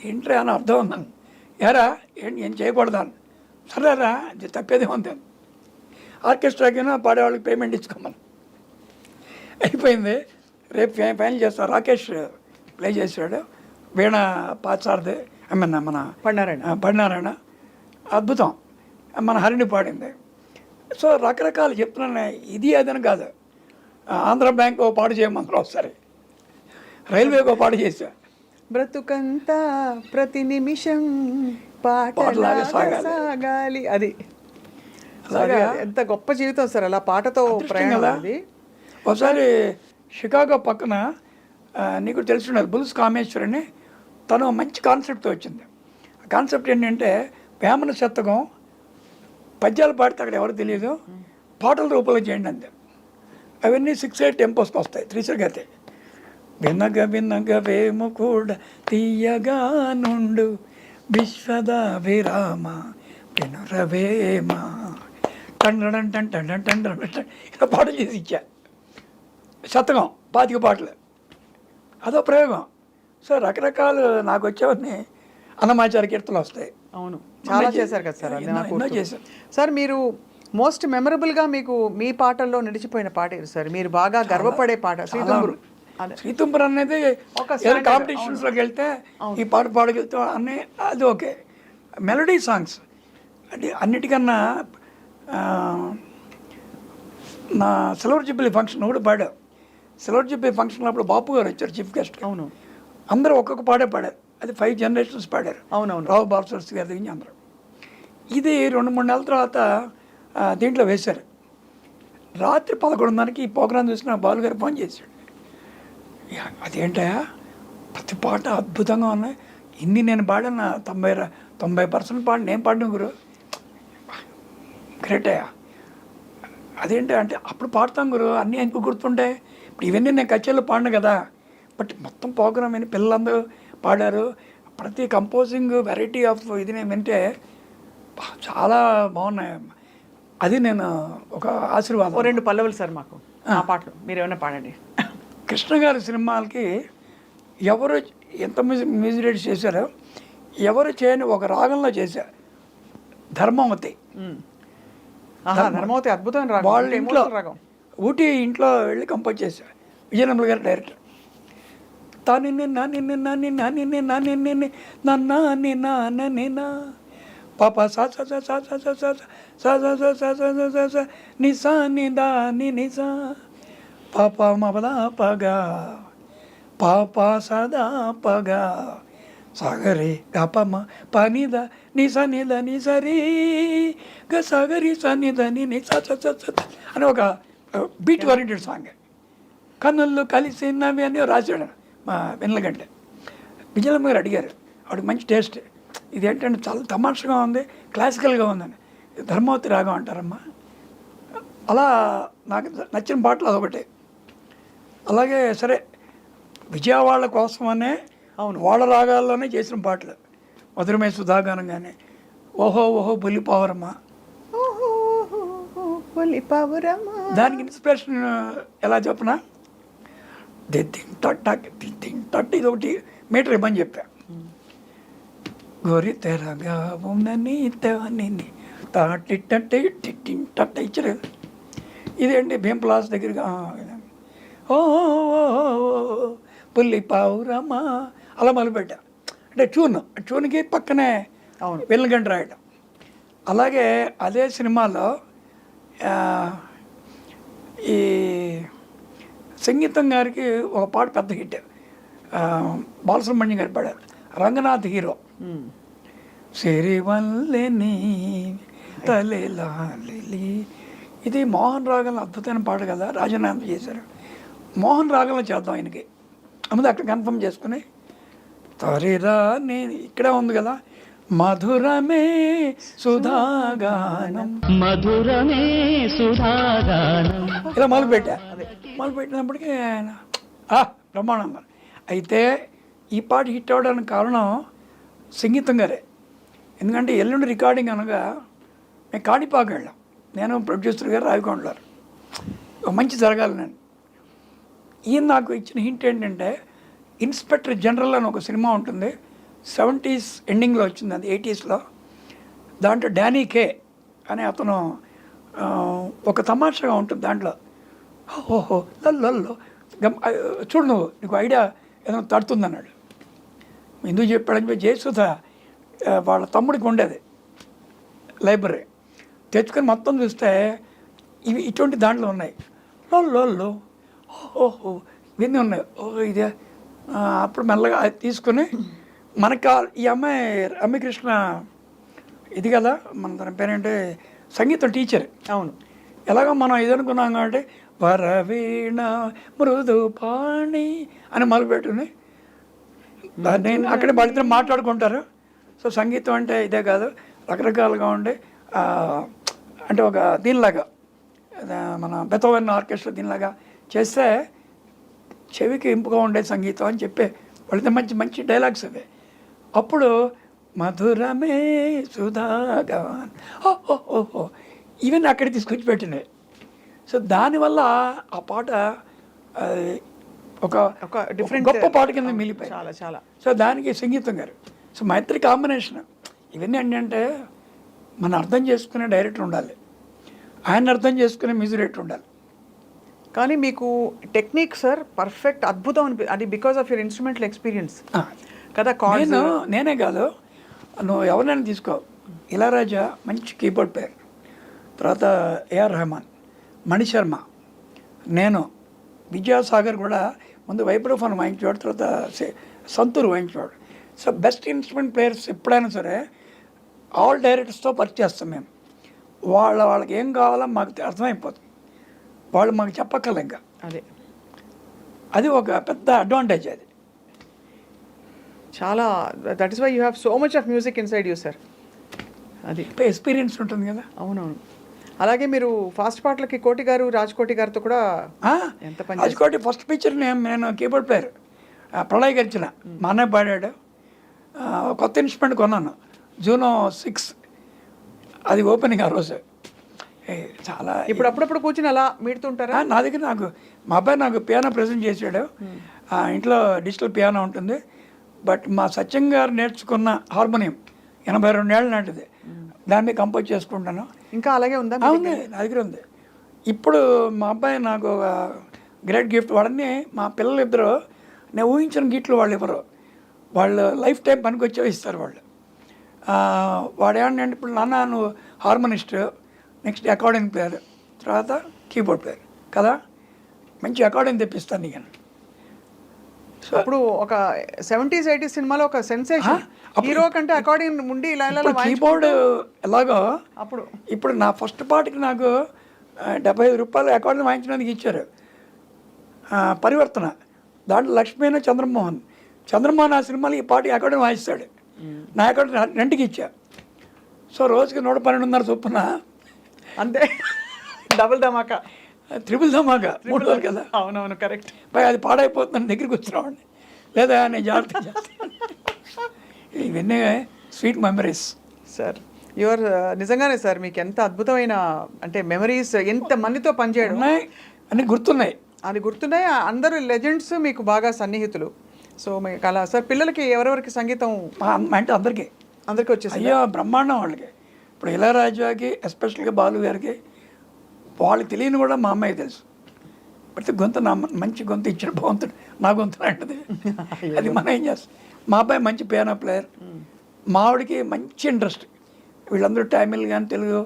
ఏంట్రా అని అర్థం ఉన్నాను. ఏరా ఏం చేయకూడదా? సరేరా, తప్పేదే ఉంది. ఆర్కెస్ట్రాకైనా పాడేవాళ్ళకి పేమెంట్ ఇచ్చుకోమని అయిపోయింది. రేపు ఫైనల్ చేస్తారు. రాకేష్ ప్లే చేశాడు, వీణ పాచార్ది, మన పడినారాయణ అద్భుతం, మన హరిణి పాడింది. సో రకరకాలు చెప్తున్నాను. ఇది అదని కాదు. ఆంధ్ర బ్యాంక్ ఓ పాట చేయమన్నారు ఒకసారి, రైల్వేకి ఓ పాట చేశా. బ్రతుకంతా ప్రతి నిమిషం పాటలాగా సాగాలి. అది ఎంత గొప్ప జీవితం సార్, అలా పాటతో ప్రయాణం. అది ఒకసారి షికాగో పక్కన నీకు తెలుసున్నది బుల్స్ కామేశ్వర్ అని, తను మంచి కాన్సెప్ట్తో వచ్చింది. ఆ కాన్సెప్ట్ ఏంటంటే వేమన శతకం పద్యాలు పాడితే అక్కడ ఎవరు తెలియదు, పాటల రూపంలో చేయండి అంతే. అవన్నీ 6-8 టెంపోస్కి వస్తాయి, 3 వినగ వినగ వేము కూడా తీయగా నుండు విశ్వద విరామ వినురవేమ ఇలా పాటలు చేసి ఇచ్చా. శతకం 25 పాటలు, అదో ప్రయోగం. సో రకరకాలు నాకు వచ్చేవన్నీ అన్నమాచార కీర్తనలు వస్తాయి. అవును, చాలా చేశారు కదా సార్. ఎన్నో చేశారు సార్. మీరు మోస్ట్ మెమరబుల్గా మీకు మీ పాటల్లో నిలిచిపోయిన పాట ఏది సార్? మీరు బాగా గర్వపడే పాట? శ్రీతుంబురు అనేది కాంపిటీషన్స్లోకి వెళ్తే ఈ పాట పాడగలుగుతాం అన్నీ, అది ఓకే. మెలడీ సాంగ్స్ అంటే అన్నిటికన్నా నా సిల్వర్ జూబ్లీ ఫంక్షన్ కూడా పాడారు. సిల్వర్ జూబ్లీ ఫంక్షన్ అప్పుడు బాపు గారు వచ్చారు చీఫ్ గెస్ట్. అవును. అందరూ ఒక్కొక్క పాడే పాడారు. అది 5 generations పాడారు. అవునవును. రావు బాలసరస్వతి గారి దగ్గర అందరూ. ఇది 2-3 నెలల తర్వాత దీంట్లో వేశారు. రాత్రి 11:30కి ఈ ప్రోగ్రాం చూసిన బాలుగారు ఫోన్ చేశాడు. అదేంటా ప్రతి పాట అద్భుతంగా ఉన్నాయి, ఇన్ని నేను పాడిన 90% పాడి నేను పాడిన గురు, గ్రేట్ అయ్యా. అదేంటి అంటే అప్పుడు పాడతాం గురు, అన్నీ ఎందుకు గుర్తుంటాయి. ఇప్పుడు ఇవన్నీ నేను కచేరీలో పాడిన కదా, బట్ మొత్తం ప్రోగ్రామ్ అని పిల్లలందరూ పాడారు. ప్రతి కంపోజింగ్ వెరైటీ ఆఫ్ ఇది నేను వింటే చాలా బాగున్నాయి. అది నేను ఒక ఆశీర్వాదం. 2 పల్లవులు సార్ మాకు ఆ పాటలు మీరు ఏమైనా పాడండి. కృష్ణ గారి సినిమాలకి ఎవరు ఎంత మ్యూజిక్ డైరెక్ట్ చేశారో ఎవరు చేయని ఒక రాగంలో చేశారు, ధర్మవతి. ధర్మవతి అద్భుతమైన రాగం. వాళ్ళ ఇంట్లో ఊటీ ఇంట్లో వెళ్ళి కంపోజ్ చేశారు విజయనగరం గారు డైరెక్టర్. తాని నాని నాని నాని నాని నాని నాని నా పాప సా సా సా సా సా సా సా సా సా సా సా సా సా నిసా నిదా ని నిసా పాప మపదా పగా పాప సదా పగా సాగరి గపమ పనిద నిసా నిద నిసరి గ సాగరి సనిద ని నిసా అని ఒక బీట్ ఓరియంటెడ్ సాంగ్. కన్నుల్లో కలిసినవి అని రాశాడు మా వెన్నెలగంట. విజయమ్మ గారు అడిగారు, ఆవిడకి మంచి టేస్ట్, ఇది ఏంటంటే చాలా తమాషగా ఉంది, క్లాసికల్గా ఉందని. ధర్మవతి రాగం అంటారమ్మా. అలా నాకు నచ్చిన పాటలు అదొకటే. అలాగే సరే విజయవాడ కోసమనే వాళ్ళ రాగాల్లోనే చేసిన పాటలు, మధురమే సుధాగానం కానీ, ఓహో ఓహో బొల్లిపావరమ్మ, దానికి ఇన్స్పిరేషన్ ఎలా చెప్పనా, దింగ్ ఇది ఒకటి మీటర్ ఇవ్వని చెప్పా. గోరి తెరగా ఉందని టిట్ట ఇచ్చారు. ఇదేంటి భీంప్లాస్ దగ్గరగా ఓ పుల్లి పావురమ్మ అలా మొదలుపెట్టా. అంటే ట్యూన్కి పక్కనే వెల్లుగంట రాయడం. అలాగే అదే సినిమాలో ఈ సంగీతం గారికి ఒక పాట పెద్ద హిట్, బాలసుబ్రహ్మణ్యం గారు పాడారు, రంగనాథ్ హీరో. సిరివల్లని తలెలాలి, ఇది మోహన్ రాగంలో అద్భుతమైన పాట కదా, రాజనాథ్ చేశారు. మోహన్ రాగంలో చేద్దాం ఆయనకి, అమ్మది అక్కడ కన్ఫర్మ్ చేసుకుని తరిరా నేను ఇక్కడే ఉంది కదా, మధురమే సుధాగానం, మధురమే సుధాగానం ఇలా మొదలుపెట్టినప్పటికీ ఆయన బ్రహ్మాండం. అయితే ఈ పాట హిట్ అవ్వడానికి కారణం సంగీతం గారే. ఎందుకంటే ఎల్లుండి రికార్డింగ్ అనగా మేము కాణిపాకు వెళ్ళాం, నేను ప్రొడ్యూసర్ గారు రావికొండలారు, మంచి జరగాలి నేను. ఈయన నాకు ఇచ్చిన హింట్ ఏంటంటే, ఇన్స్పెక్టర్ జనరల్ అని ఒక సినిమా ఉంటుంది, 70s ఎండింగ్లో వచ్చింది, అది 80sలో. దాంట్లో డానీ కే అనే అతను ఒక తమాషాగా ఉంటుంది దాంట్లో, ఓహో లల్లో చూడు నువ్వు నీకు ఐడియా ఏదైనా తడుతుంది అన్నాడు. ఎందుకు చెప్పాడని చెప్పి జయసుధ వాళ్ళ తమ్ముడికి ఉండేది లైబ్రరీ, తెచ్చుకొని మొత్తం చూస్తే ఇవి ఇటువంటి దాంట్లో ఉన్నాయి, లల్లో ఓహో ఇవన్నీ ఉన్నాయి, ఓహో ఇదే. అప్పుడు మెల్లగా అది తీసుకొని మనకు ఈ అమ్మాయి రమ్యకృష్ణ ఇది కదా, మన తన పేరేంటే సంగీతం టీచర్. అవును. ఎలాగో మనం ఇది అనుకున్నాం కాబట్టి వరవీణ మృదు పాణి అని మొదలుపెట్టుకుని నేను అక్కడే వాళ్ళిద్దరు మాట్లాడుకుంటారు. సో సంగీతం అంటే ఇదే కాదు, రకరకాలుగా ఉండే అంటే ఒక దీనిలాగా మన బెతోవెన్ ఆర్కెస్ట్రా దీనిలాగా చేస్తే చెవికి ఇంపుగా ఉండే సంగీతం అని చెప్పే వాళ్ళతో మంచి మంచి డైలాగ్స్ అవే. అప్పుడు మధురమే సుధాగాన్ ఓహో ఇవన్నీ అక్కడికి తీసుకొచ్చి పెట్టినాయి. సో దానివల్ల ఆ పాట ఒక డిఫరెంట్ గొప్ప పాట కింద మిగిలిపోయి చాలా చాలా. సో దానికి సంగీతం గారు, సో మా ఇద్దరి కాంబినేషన్. ఇవన్నీ ఏంటంటే మనం అర్థం చేసుకునే డైరెక్టర్ ఉండాలి, ఆయన అర్థం చేసుకునే మ్యూజిక్ డైరెక్టర్ ఉండాలి. కానీ మీకు టెక్నిక్ సార్ పర్ఫెక్ట్ అద్భుతం అది because of your instrumental experience కదా. నేనే కాదు, నువ్వు ఎవరినైనా తీసుకో, ఇళయరాజా మంచి కీబోర్డ్ ప్లేయర్, తర్వాత ఏఆర్ రెహమాన్, మణిశర్మ, నేను, విద్యాసాగర్ కూడా ముందు వైబ్రోఫోన్ వాయించేవాడు, తర్వాత సంతూర్ వాయించేవాడు. సో బెస్ట్ ఇన్స్ట్రుమెంట్ ప్లేయర్స్ ఎప్పుడైనా సరే ఆల్ డైరెక్టర్స్తో వర్క్ చేస్తాం మేము. వాళ్ళకి ఏం కావాలో మాకు అర్థమైపోతుంది, వాళ్ళు మాకు చెప్పక్కర్లే ఇంకా. అది ఒక పెద్ద అడ్వాంటేజ్. అది చాలా, that is why you have so much of music inside you sir. అది ఎక్స్పీరియన్స్ ఉంటుంది కదా. అవునవును. అలాగే మీరు ఫాస్ట్ పాటలకి కోటి గారు, రాజ్కోటి గారితో కూడా ఎంత పని. రాజ్కోటి ఫస్ట్ పిక్చర్ నేను కీబోర్డ్ ప్లేయర్, ప్రళయ్ గర్చన మా అన్నయ్య పాడాడు. కొత్త ఇన్స్ట్రుమెంట్ కొన్నాను, జూనో 6, అది ఓపెనింగ్ ఆ రోజు. చాలా ఇప్పుడు అప్పుడప్పుడు కూర్చుని అలా మీడుతుంటారా? నా దగ్గర మా అబ్బాయి నాకు పియానో ప్రజెంట్ చేశాడు. ఇంట్లో డిజిటల్ పియానో ఉంటుంది, బట్ మా సత్యం గారు నేర్చుకున్న హార్మోనియం 82 ఏళ్ళ నాటిది, దాన్ని కంపోజ్ చేసుకుంటాను. ఇంకా అలాగే ఉందా? ఉంది, నా దగ్గర ఉంది. ఇప్పుడు మా అబ్బాయి నాకు ఒక గ్రేట్ గిఫ్ట్. వాడని మా పిల్లలు ఇద్దరు నేను ఊహించిన గిఫ్ట్లు వాళ్ళు ఇవ్వరు, వాళ్ళు లైఫ్ టైం పనికి వచ్చేవి ఇస్తారు వాళ్ళు. వాడు ఏమంటే ఇప్పుడు నాన్న నువ్వు హార్మోనిస్ట్, నెక్స్ట్ అకార్డింగ్ ప్లేయర్, తర్వాత కీబోర్డ్ ప్లేయర్ కదా, మంచి అకార్డింగ్ తెప్పిస్తాను నీకు. సో అప్పుడు ఒక 70s 80s సినిమాలో ఒక సెన్సేషన్ హీరో కంటే అకార్డింగ్ ఉండి ఇలా కీబోర్డ్ ఎలాగో అప్పుడు. ఇప్పుడు నా ఫస్ట్ పాటకి నాకు రూపాయలు అకౌంట్ వాయించడానికి ఇచ్చారు. పరివర్తన దాంట్లో లక్ష్మీన చంద్రమోహన్ ఆ సినిమాలు ఈ పాటి అకౌంట్ వాయిస్తాడు. నా అకౌంట్ రెంట్కి ఇచ్చా. సో రోజుకి 112.5 చొప్పున అంతే. డబుల్ ధమాకా, త్రిపుల్ ధమాకా 3 రోజులు కదా. అవునవును, కరెక్ట్. పై అది పాడైపోతుందని దగ్గరికి వచ్చినామండి. లేదా నేను జాగ్రత్త చేస్తాను. ఇవన్నీ స్వీట్ మెమరీస్ సార్. యువర్ నిజంగానే సార్, మీకు ఎంత అద్భుతమైన అంటే మెమరీస్, ఎంత మందితో పనిచేయడం ఉన్నాయి, అన్నీ గుర్తున్నాయి. అది గుర్తున్నాయి. అందరూ లెజెండ్స్ మీకు బాగా సన్నిహితులు. సో మీకు అలా సార్, పిల్లలకి ఎవరెవరికి సంగీతం అంటే అందరికీ వచ్చేసి అయ్యో బ్రహ్మాండం వాళ్ళకి. ఇప్పుడు ఇళయరాజాకి ఎస్పెషల్గా బాలు గారికి వాళ్ళకి తెలియని కూడా మా అమ్మాయి తెలుసు. ప్రతి గొంతు మంచి గొంతు ఇచ్చిన బాగుంటుంది, నా గొంతు లాంటిది. అది మనం ఏం చేస్తాం. మా అబ్బాయి మంచి పియానో ప్లేయర్, మా ఆవిడకి మంచి ఇంట్రెస్ట్. వీళ్ళందరూ తమిళ్ కానీ తెలుగు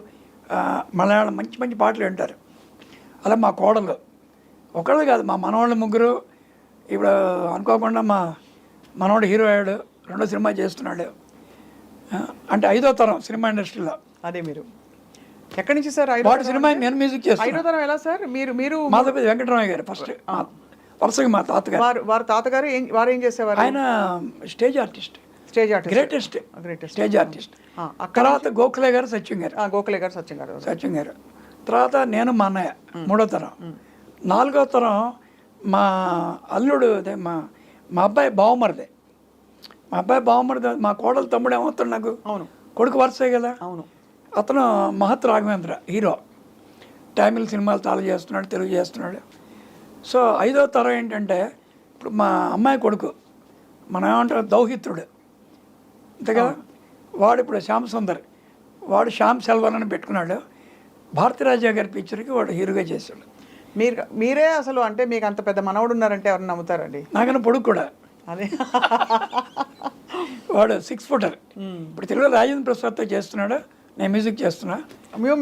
మలయాళం మంచి మంచి పాటలు వింటారు. అలా మా కోడలు ఒకళ్ళు కాదు, మా మనవాళ్ళు 3. ఇప్పుడు అనుకోకుండా మా మనవాడు హీరో అయ్యాడు, 2వ సినిమా చేస్తున్నాడు. అంటే 5వ తరం సినిమా ఇండస్ట్రీలో. అదే మీరు ఎక్కడి నుంచి సార్? వాటి సినిమా నేను మ్యూజిక్ చేస్తాను. 5వ తరం ఎలా సార్? మీరు మాధవపతి వెంకటరామయ్య గారు ఫస్ట్, వరుసగా మా తాతగారు. వారి తాతగారు వారు ఏం చేసేవారు? ఆయన stage artist, greatest stage artist. తర్వాత గోఖలే గారు, సత్యం గారు. గోఖలే గారు, సత్యం గారు. తర్వాత నేను మా అన్నయ్య 3వ తరం. 4వ తరం మా అల్లుడు, అదే మా అబ్బాయి బావమరిదే. మా కోడలు తమ్ముడు ఏమవుతాడు నాకు. అవును, కొడుకు వరుసే కదా. అవును. అతను మహత్ రాఘవేంద్ర హీరో, తమిళ సినిమాలు చాలా చేస్తున్నాడు, తెలుగు చేస్తున్నాడు. సో 5వ తరం ఏంటంటే ఇప్పుడు మా అమ్మాయి కొడుకు, మనం ఏమంటారు దౌహిత్రుడు అంతే కదా. వాడు ఇప్పుడు శ్యామ్ సుందర్, వాడు శ్యామ్ సెల్వన్ అని పెట్టుకున్నాడు. భారతీరాజా గారి పిక్చర్కి వాడు హీరోగా చేశాడు. మీరే అసలు అంటే మీకు అంత పెద్ద మనవడు ఉన్నారంటే ఎవరు నమ్ముతారండి? నాకన్నా పొడుగు కూడా. అదే వాడు 6 ఫుటర్. ఇప్పుడు తెలుగులో రాజేంద్ర ప్రసాద్తో చేస్తున్నాడు, నేను మ్యూజిక్ చేస్తున్నా. మీరు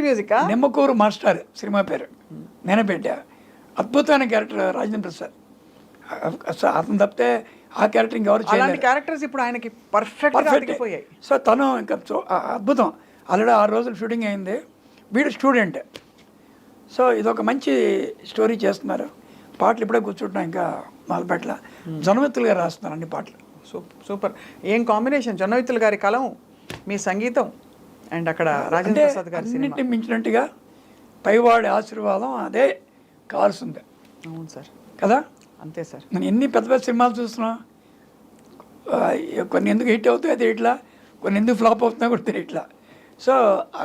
మ్యూజిక్? నిమ్మకూరు మాస్టర్ సినిమా పేరు, నేనే పెట్టా. అద్భుతమైన క్యారెక్టర్ రాజేంద్ర ప్రసాద్. అతను తప్పితే ఆ క్యారెక్టర్ ఇంకెవరు చేయలేదు. క్యారెక్టర్స్ ఇప్పుడు ఆయనకి పర్ఫెక్ట్. సో తను ఇంకా అద్భుతం. ఆల్రెడీ 6 రోజులు షూటింగ్ అయింది. వీడు స్టూడెంట్. సో ఇదొక మంచి స్టోరీ చేస్తున్నారు. పాటలు ఇప్పుడే కూర్చుంటున్నాం, ఇంకా మొదలుపెట్ల. జొన్నవిత్తులు గారు రాస్తున్నారు అన్ని పాటలు. సూపర్. ఏం కాంబినేషన్! జొన్నవిత్తుల గారి కలం, మీ సంగీతం, అండ్ అక్కడ రాజేంద్ర ప్రసాద్ గారి అన్నింటినీ మించినట్టుగా పైవాడి ఆశీర్వాదం అదే కావాల్సిందే. అవును సార్, కదా. అంతే సార్. నేను ఎన్ని పెద్ద పెద్ద సినిమాలు చూస్తున్నా, కొన్ని ఎందుకు హిట్ అవుతాయి అది ఇట్లా, కొన్ని ఎందుకు ఫ్లాప్ అవుతున్నా కూడా తెలియట్లా. సో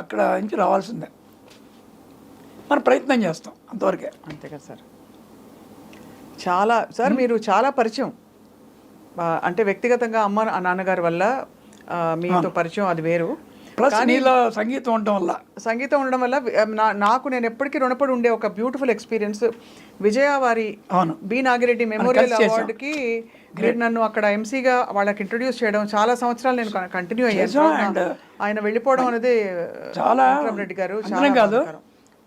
అక్కడ నుంచి రావాల్సిందే, మనం ప్రయత్నం చేస్తాం అంతవరకే. అంతే కదా సార్. సార్ మీరు చాలా పరిచయం, అంటే వ్యక్తిగతంగా అమ్మ నాన్నగారి వల్ల మీతో పరిచయం, అది వేరు. ప్లస్ నీలో సంగీతం ఉండడం వల్ల నాకు నేను ఎప్పటికీ రుణపడి ఉండే ఒక బ్యూటిఫుల్ ఎక్స్పీరియన్స్. విజయ వారి బి నాగిరెడ్డి మెమోరియల్ అవార్డుకి మీరు నన్ను అక్కడ ఎంసీగా వాళ్ళకి ఇంట్రొడ్యూస్ చేయడం, చాలా సంవత్సరాలు నేను కంటిన్యూ అయ్యాను. అండ్ ఆయన వెళ్ళిపోవడం అనేది చాలా రెడ్డి గారు కాదు,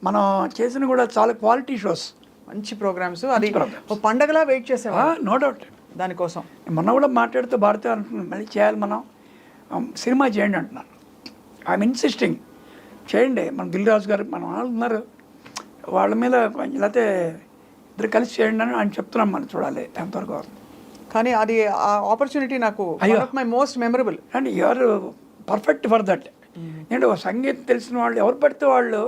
మనం చేసిన కూడా చాలా క్వాలిటీ షోస్, మంచి ప్రోగ్రామ్స్. అది పండగలా వెయిట్ చేసేవా? No doubt. దానికోసం మొన్న కూడా మాట్లాడుతూ భారతి అంటున్నాను, మళ్ళీ చేయాలి మనం, సినిమా చేయండి అంటున్నాను. ఐఎమ్ ఇన్సిస్టింగ్, చేయండి. మన దిల్ రాజు గారు మన వాళ్ళు ఉన్నారు, వాళ్ళ మీద కొంచెం లేకపోతే ఇద్దరు కలిసి చేయండి అని ఆయన చెప్తున్నాం. మనం చూడాలి ఎంతవరకు. కానీ అది ఆ ఆపర్చునిటీ నాకు my most memorable. And you're perfect for that. నేను సంగీతం తెలిసిన వాళ్ళు ఎవరు పడితే వాళ్ళు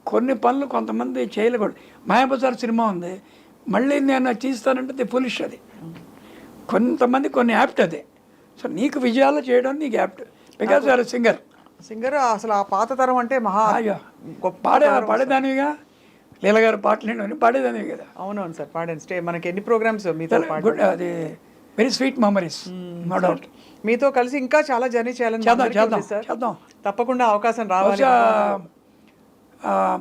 కొన్ని పనులు కొంతమంది చేయలేకూడదు. మాయాబజార్ సినిమా ఉంది, మళ్ళీ నేను తీస్తానంటే ది ఫులిష్. అది కొంతమంది కొన్ని యాప్ట్ అది. సో నీకు విజయాలు చేయడం నీకు యాప్ట్, బికాజ్ యూఆర్ సింగర్. అసలు ఆ పాత తరం అంటే మహా పాడేదానివిగా. లీల గారు పాటలు పాడేదానివి కదా. అవునవును సార్, పాడాను. మనకి ఎన్ని ప్రోగ్రామ్స్ మీతో గుడ్, అది very sweet memories, no doubt. మీతో కలిసి ఇంకా చాలా జర్నీ చేయాలని చేద్దాం. తప్పకుండా అవకాశం రావాలి.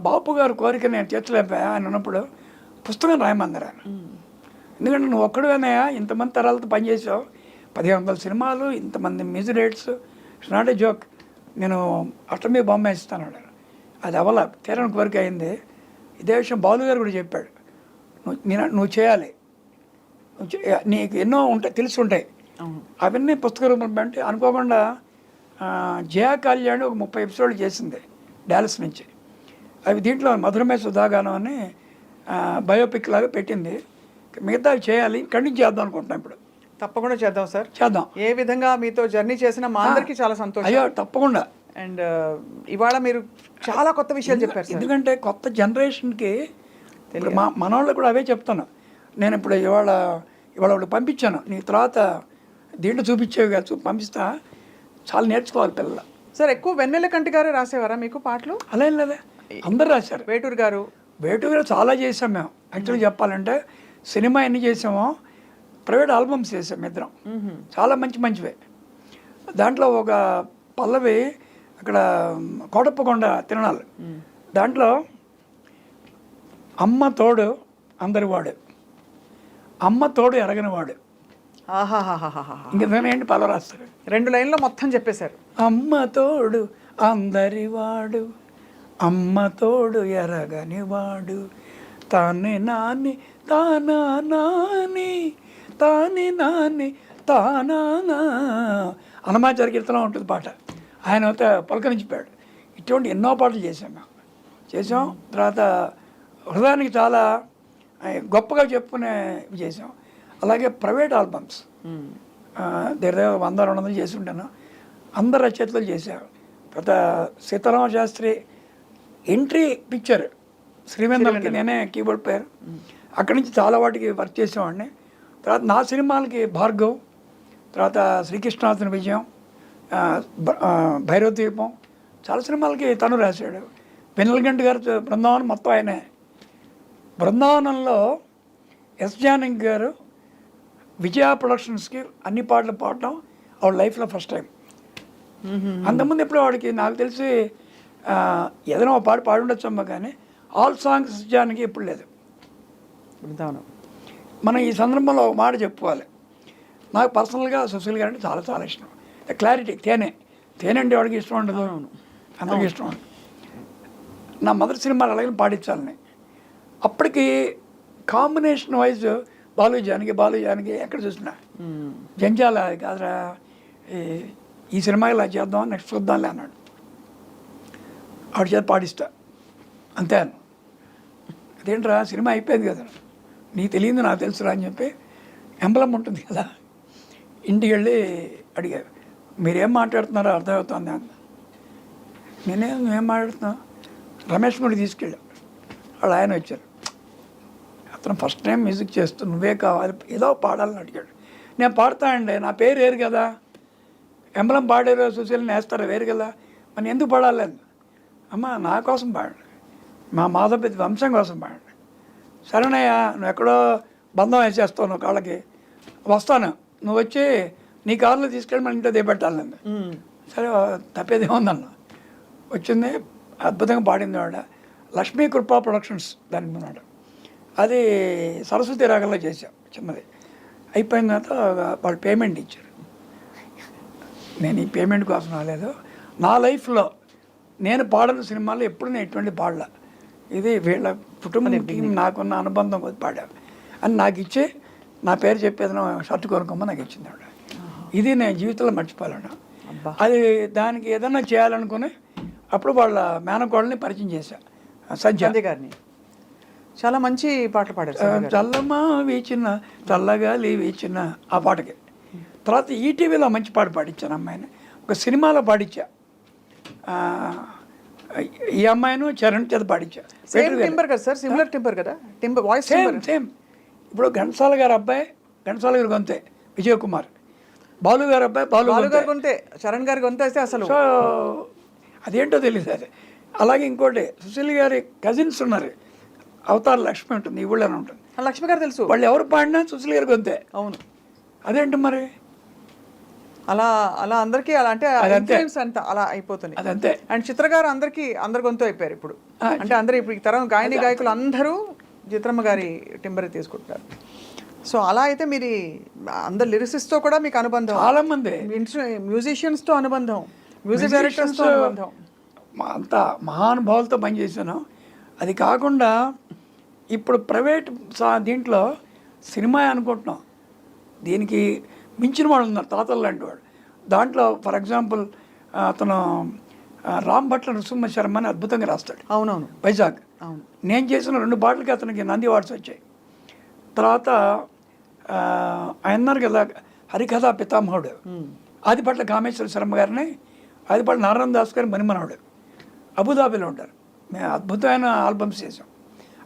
బాపు గారు కోరిక నేను తీర్చలేకపోయా. ఆయన ఉన్నప్పుడు పుస్తకం రాయమన్నారు ఆయన. ఎందుకంటే నువ్వు ఒక్కడేనాయా ఇంతమంది తరాలతో పనిచేసావు, 1500 సినిమాలు, ఇంతమంది music directors, it's not a joke. నేను అట్లా మీ బొమ్మ ఇస్తాను. అది అవ్వాల, తీరని కోరిక అయింది. ఇదే విషయం బాలు గారు కూడా చెప్పాడు, నువ్వు చేయాలి, నీకు ఎన్నో ఉంటాయి, తెలిసి ఉంటాయి, అవన్నీ పుస్తక రూపంలో అంటే. అనుకోకుండా జయా కాల్యాణి ఒక 30 ఎపిసోడ్లు చేసింది డాలస్ నుంచి. అవి దీంట్లో మధురమే సుధాగానం అని బయోపిక్ లాగా పెట్టింది. మిగతా చేయాలి, కంటిన్యూ చేద్దాం అనుకుంటున్నాం ఇప్పుడు. తప్పకుండా చేద్దాం సార్. చేద్దాం. ఏ విధంగా మీతో జర్నీ చేసిన మా అందరికీ చాలా సంతోషం. అయ్యో తప్పకుండా. అండ్ ఇవాళ మీరు చాలా కొత్త విషయాలు చెప్పారు సార్. ఎందుకంటే కొత్త జనరేషన్కి ఇప్పుడు మనవాళ్ళు కూడా అవే చెప్తాను నేను. ఇప్పుడు ఇవాళ ఒకటి పంపించాను, నీ తర్వాత దీంట్లో చూపించేవి కాదు, పంపిస్తా, చాలా నేర్చుకోవాలి పిల్లలు. సార్ ఎక్కువ వెన్నెల కంటి గారే రాసేవారా మీకు పాటలు? అలా ఏం లేదా, అందరు రాశారు. వేటూరు గారు చాలా చేసాం మేము. యాక్చువల్గా చెప్పాలంటే సినిమా ఎన్ని చేసామో ప్రైవేట్ ఆల్బమ్స్ చేసాం ఇద్దరం, చాలా మంచివే. దాంట్లో ఒక పల్లవి అక్కడ కోటప్పకొండ తిరణాలు, దాంట్లో అమ్మ తోడు అందరివాడు, అమ్మ తోడు ఎరగనివాడు. ఇంకేంటి పల్లవి రాస్తారు, 2 లైన్లో మొత్తం చెప్పేశారు. అమ్మ తోడు అందరివాడు, అమ్మ తోడు ఎరగనివాడు, తానే నాని తానా నాని తాని నాని తానా. హనుమాచార్య కీర్తన ఉంటుంది పాట, ఆయన అయితే పలకరించిపోయాడు. ఇటువంటి ఎన్నో పాటలు చేసాం మేము. తర్వాత హృదయానికి చాలా గొప్పగా చెప్పుకునే చేసాం. అలాగే ప్రైవేట్ ఆల్బమ్స్ దగ్గర 100-200 చేసి ఉంటాను. అందరు రచయితలు చేశారు. తర్వాత సీతారామ శాస్త్రి ఎంట్రీ పిక్చర్ శ్రీవేంద్రకి నేనే కీబోర్డ్ ప్లేయర్. అక్కడి నుంచి చాలా వాటికి వర్క్ చేసేవాడిని. తర్వాత నా సినిమాలకి భార్గవ్, తర్వాత శ్రీకృష్ణార్జున విజయం, భైరవ ద్వీపం, చాలా సినిమాలకి తను రాశాడు. వెన్నెలగంటి గారు బృందావనం మొత్తం ఆయనే. బృందావనంలో ఎస్ జానకి గారు విజయ ప్రొడక్షన్స్కి అన్ని పాటలు పాడటం ఆవిడ లైఫ్లో ఫస్ట్ టైం. అంతకుముందు ఎప్పుడు వాడికి నాకు తెలిసి ఏదైనా ఒక పాట పాడుండొచ్చమ్మా, కానీ ఆల్ సాంగ్స్ జానకి ఎప్పుడు లేదు. మనం ఈ సందర్భంలో ఒక మాట చెప్పుకోవాలి. నాకు పర్సనల్గా సుశీల్ గారు అంటే చాలా ఇష్టం. క్లారిటీ, తేనె అంటే వాడికి ఇష్టం ఉండదు, అందరికీ ఇష్టం ఉండదు. నా మొదటి సినిమాలు అలాగే పాడించాలని. అప్పటికి కాంబినేషన్ వైజ్ బాలు జానకి ఎక్కడ చూసినా జంజాల కాదురా, ఈ సినిమా ఇలా చేద్దాం, నెక్స్ట్ చూద్దాంలే అన్నాడు. ఆవిడ చేత పాడిస్తా అంతే అన్న. అదేంట్రా సినిమా అయిపోయింది కదా, నీకు తెలియదు నాకు తెలుసురా అని చెప్పి ఎంబలం ఉంటుంది కదా, ఇంటికి వెళ్ళి అడిగారు, మీరేం మాట్లాడుతున్నారో అర్థమవుతుంది అన్న. నేనేం మాట్లాడుతున్నా, రమేష్ కూడా తీసుకెళ్ళాం. వాళ్ళు ఆయన వచ్చారు. అతను ఫస్ట్ టైం మ్యూజిక్ చేస్తూ నువ్వే కావాలి, ఏదో పాడాలని అడిగాడు. నేను పాడతానండి, నా పేరు వేరు కదా, ఎంబలం పాడారు సుశీల్ని వేస్తారా వేరు కదా, మరి ఎందుకు పాడాలి అని. అమ్మ నా కోసం పాడండి, మా మాధవపతి వంశం కోసం పాడండి. సరేనయ్యా, నువ్వు ఎక్కడో బంధం వేసేస్తావు నువ్వు కాళ్ళకి, వస్తాను, నువ్వు వచ్చి నీ కారులో తీసుకెళ్ళి మన ఇంట్లో దిగబెట్టాలండి. సరే తప్పేదేముందన్న. వచ్చింది, అద్భుతంగా పాడింది ఆవిడ. లక్ష్మీ కృపా ప్రొడక్షన్స్ దాని ఉన్నాడు. అది సరస్వతి రాగంలో చేసాం చిన్నది. అయిపోయిన తర్వాత వాళ్ళు పేమెంట్ ఇచ్చారు. నేను ఈ పేమెంట్ కోసం రాలేదు. నా లైఫ్లో నేను పాడిన సినిమాలో ఎప్పుడు నేను ఎటువంటి పాడలా. ఇది వీళ్ళ కుటుంబానికి నాకున్న అనుబంధం కొద్ది పాడాను అని నాకు ఇచ్చి, నా పేరు చెప్పేది షర్ట్ కొనుక్కోమని నాకు ఇచ్చింది ఆవిడ. ఇది నేను జీవితంలో మర్చిపోలేను. అది దానికి ఏదన్నా చేయాలనుకుని అప్పుడు వాళ్ళ మేనకోడల్ని పరిచయం చేశాను, సంధ్య గారిని. చాలా మంచి పాటలు పాడారు. చల్లమా వీచిన చల్లగాలి వీచిన ఆ పాటకి. తర్వాత ఈటీవీలో మంచి పాట పాడించాను అమ్మాయిని, ఒక సినిమాలో పాడించా. ఈ అమ్మాయిను చరణ్ చేత పాడించా. టింబర్ కదా సార్, సిమిలర్ టింబర్ కదా, టింబర్ వాయిస్ సేమ్. ఇప్పుడు ఘంటసాల గారు అబ్బాయి ఘంటసాల గారి గొంతే విజయ్ కుమార్, బాలు గారు అబ్బాయి బాలు గారు గొంతే, చరణ్ గారి గొంతే అసలు. సో అదేంటో తెలియదు అది. అలాగే ఇంకోటి సుశీల్ గారి కజిన్స్ ఉన్నారు, అవతార లక్ష్మి ఉంటుంది, ఈ ఊళ్ళోనే ఉంటుంది. లక్ష్మి గారు తెలుసు, వాళ్ళు ఎవరు పాడినా సుశీల్ గారి గొంతే. అవును, అదేంటి మరి అలా అందరికీ అలా అంటే అంత అలా అయిపోతుంది అదంతే. అండ్ చిత్ర గారు అందరి గొంతు అయిపోయారు ఇప్పుడు. అంటే అందరూ ఇప్పుడు ఈ తరం గాయకులు అందరూ చిత్రమ్మ గారి టింబర్ తీసుకుంటారు. సో అలా అయితే మీరు అందరు లిరిసిస్ట్తో కూడా మీకు అనుబంధం, చాలా మంది మ్యూజిషియన్స్తో అనుబంధం, మ్యూజిక్ డైరెక్టర్స్తో అనుబంధం, అంత మహానుభావులతో పనిచేసాను. అది కాకుండా ఇప్పుడు ప్రైవేట్ దీంట్లో సినిమా అనుకుంటున్నాం, దీనికి మించిన వాళ్ళు ఉన్నారు, తాతలు లాంటి వాడు. దాంట్లో ఫర్ ఎగ్జాంపుల్ అతను రామ్ భట్ల నృసింహ శర్మ అని అద్భుతంగా రాస్తాడు, అవునవును వైజాగ్. అవును. నేను చేసిన 2 పాటలకి అతనికి నంది అవార్డ్స్ వచ్చాయి. తర్వాత ఆయన అన్నారు కదా హరికథా పితామహుడు ఆదిపట్ల కామేశ్వర శర్మ గారిని, ఆదిపట్ల నారాయణ దాస్ గారి మణిమనవుడు అబుదాబిలో ఉంటారు. మేము అద్భుతమైన ఆల్బమ్స్ చేసాం.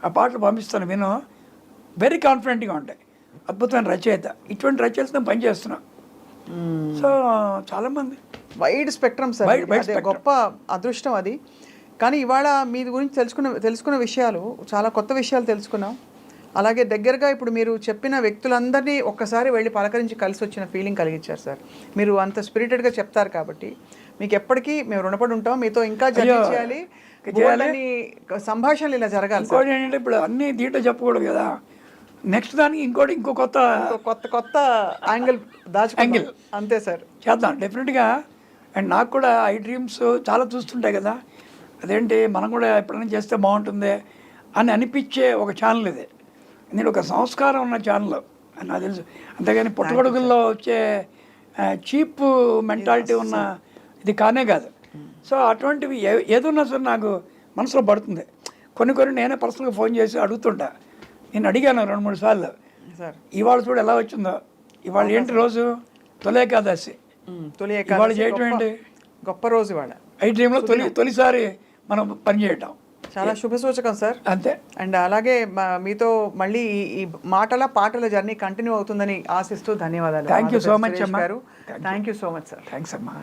ఆ పాటలు పంపిస్తాను విను, వెరీ కాన్ఫిడెంట్గా ఉంటాయి. అద్భుతమైన రచయిత, ఇటువంటి రచయితతో పనిచేస్తున్నాం. సో చాలామంది వైడ్ స్పెక్ట్రమ్ సార్, Wide అదే spectrum. గొప్ప అదృష్టం అది. కానీ ఇవాళ మీ గురించి తెలుసుకున్న విషయాలు చాలా కొత్త విషయాలు తెలుసుకున్నాం. అలాగే దగ్గరగా ఇప్పుడు మీరు చెప్పిన వ్యక్తులందరినీ ఒక్కసారి వెళ్ళి పలకరించి కలిసి వచ్చిన ఫీలింగ్ కలిగించారు సార్. మీరు అంత స్పిరిటెడ్గా చెప్తారు కాబట్టి మీకు ఎప్పటికీ మేము రుణపడి ఉంటాం. మీతో ఇంకా జర్నీ చేయాలి, బోల్డన్ని సంభాషణలు ఇలా జరగాలి. ఇంకోటి ఏంటంటే ఇప్పుడు అన్నీ దీంట్లో చెప్పకూడదు కదా, నెక్స్ట్ దానికి ఇంకో కొత్త కొత్త యాంగిల్ దాచుకోంగిల్ అంతే సార్, చేద్దాం డెఫినెట్గా. అండ్ నాకు కూడా ఐ డ్రీమ్స్ చాలా చూస్తుంటాయి కదా, అదేంటి మనం కూడా ఎప్పుడైనా చేస్తే బాగుంటుంది అని అనిపించే ఒక ఛానల్ ఇది. నేను ఒక సంస్కారం ఉన్న ఛానల్ అని నాకు తెలుసు, అంతేగాని పుట్టగొడుగుల్లో వచ్చే చీప్ మెంటాలిటీ ఉన్న ఇది కానే కాదు. సో అటువంటివి ఏదున్నా సరే నాకు మనసులో పడుతుంది. కొన్ని నేనే పర్సనల్గా ఫోన్ చేసి అడుగుతుంటా. నేను అడిగాను 2-3 సార్లు, సార్ ఇవాళ చూడు ఎలా వచ్చిందో, ఇవాళ ఏంటి రోజు తొలి ఏకాదశి, ఇవాళ చేయటం ఏంటి గొప్ప రోజు ఇవాళ. ఐ డ్రీమ్లో తొలిసారి మనం పనిచేయటం చాలా శుభ సూచకం సార్. అంతే. అండ్ అలాగే మీతో మళ్ళీ ఈ పాటల జర్నీ కంటిన్యూ అవుతుందని ఆశిస్తూ ధన్యవాదాలు. థ్యాంక్ యూ సో మచ్ అమ్మా. Thank you so much sir. Thanks అమ్మా.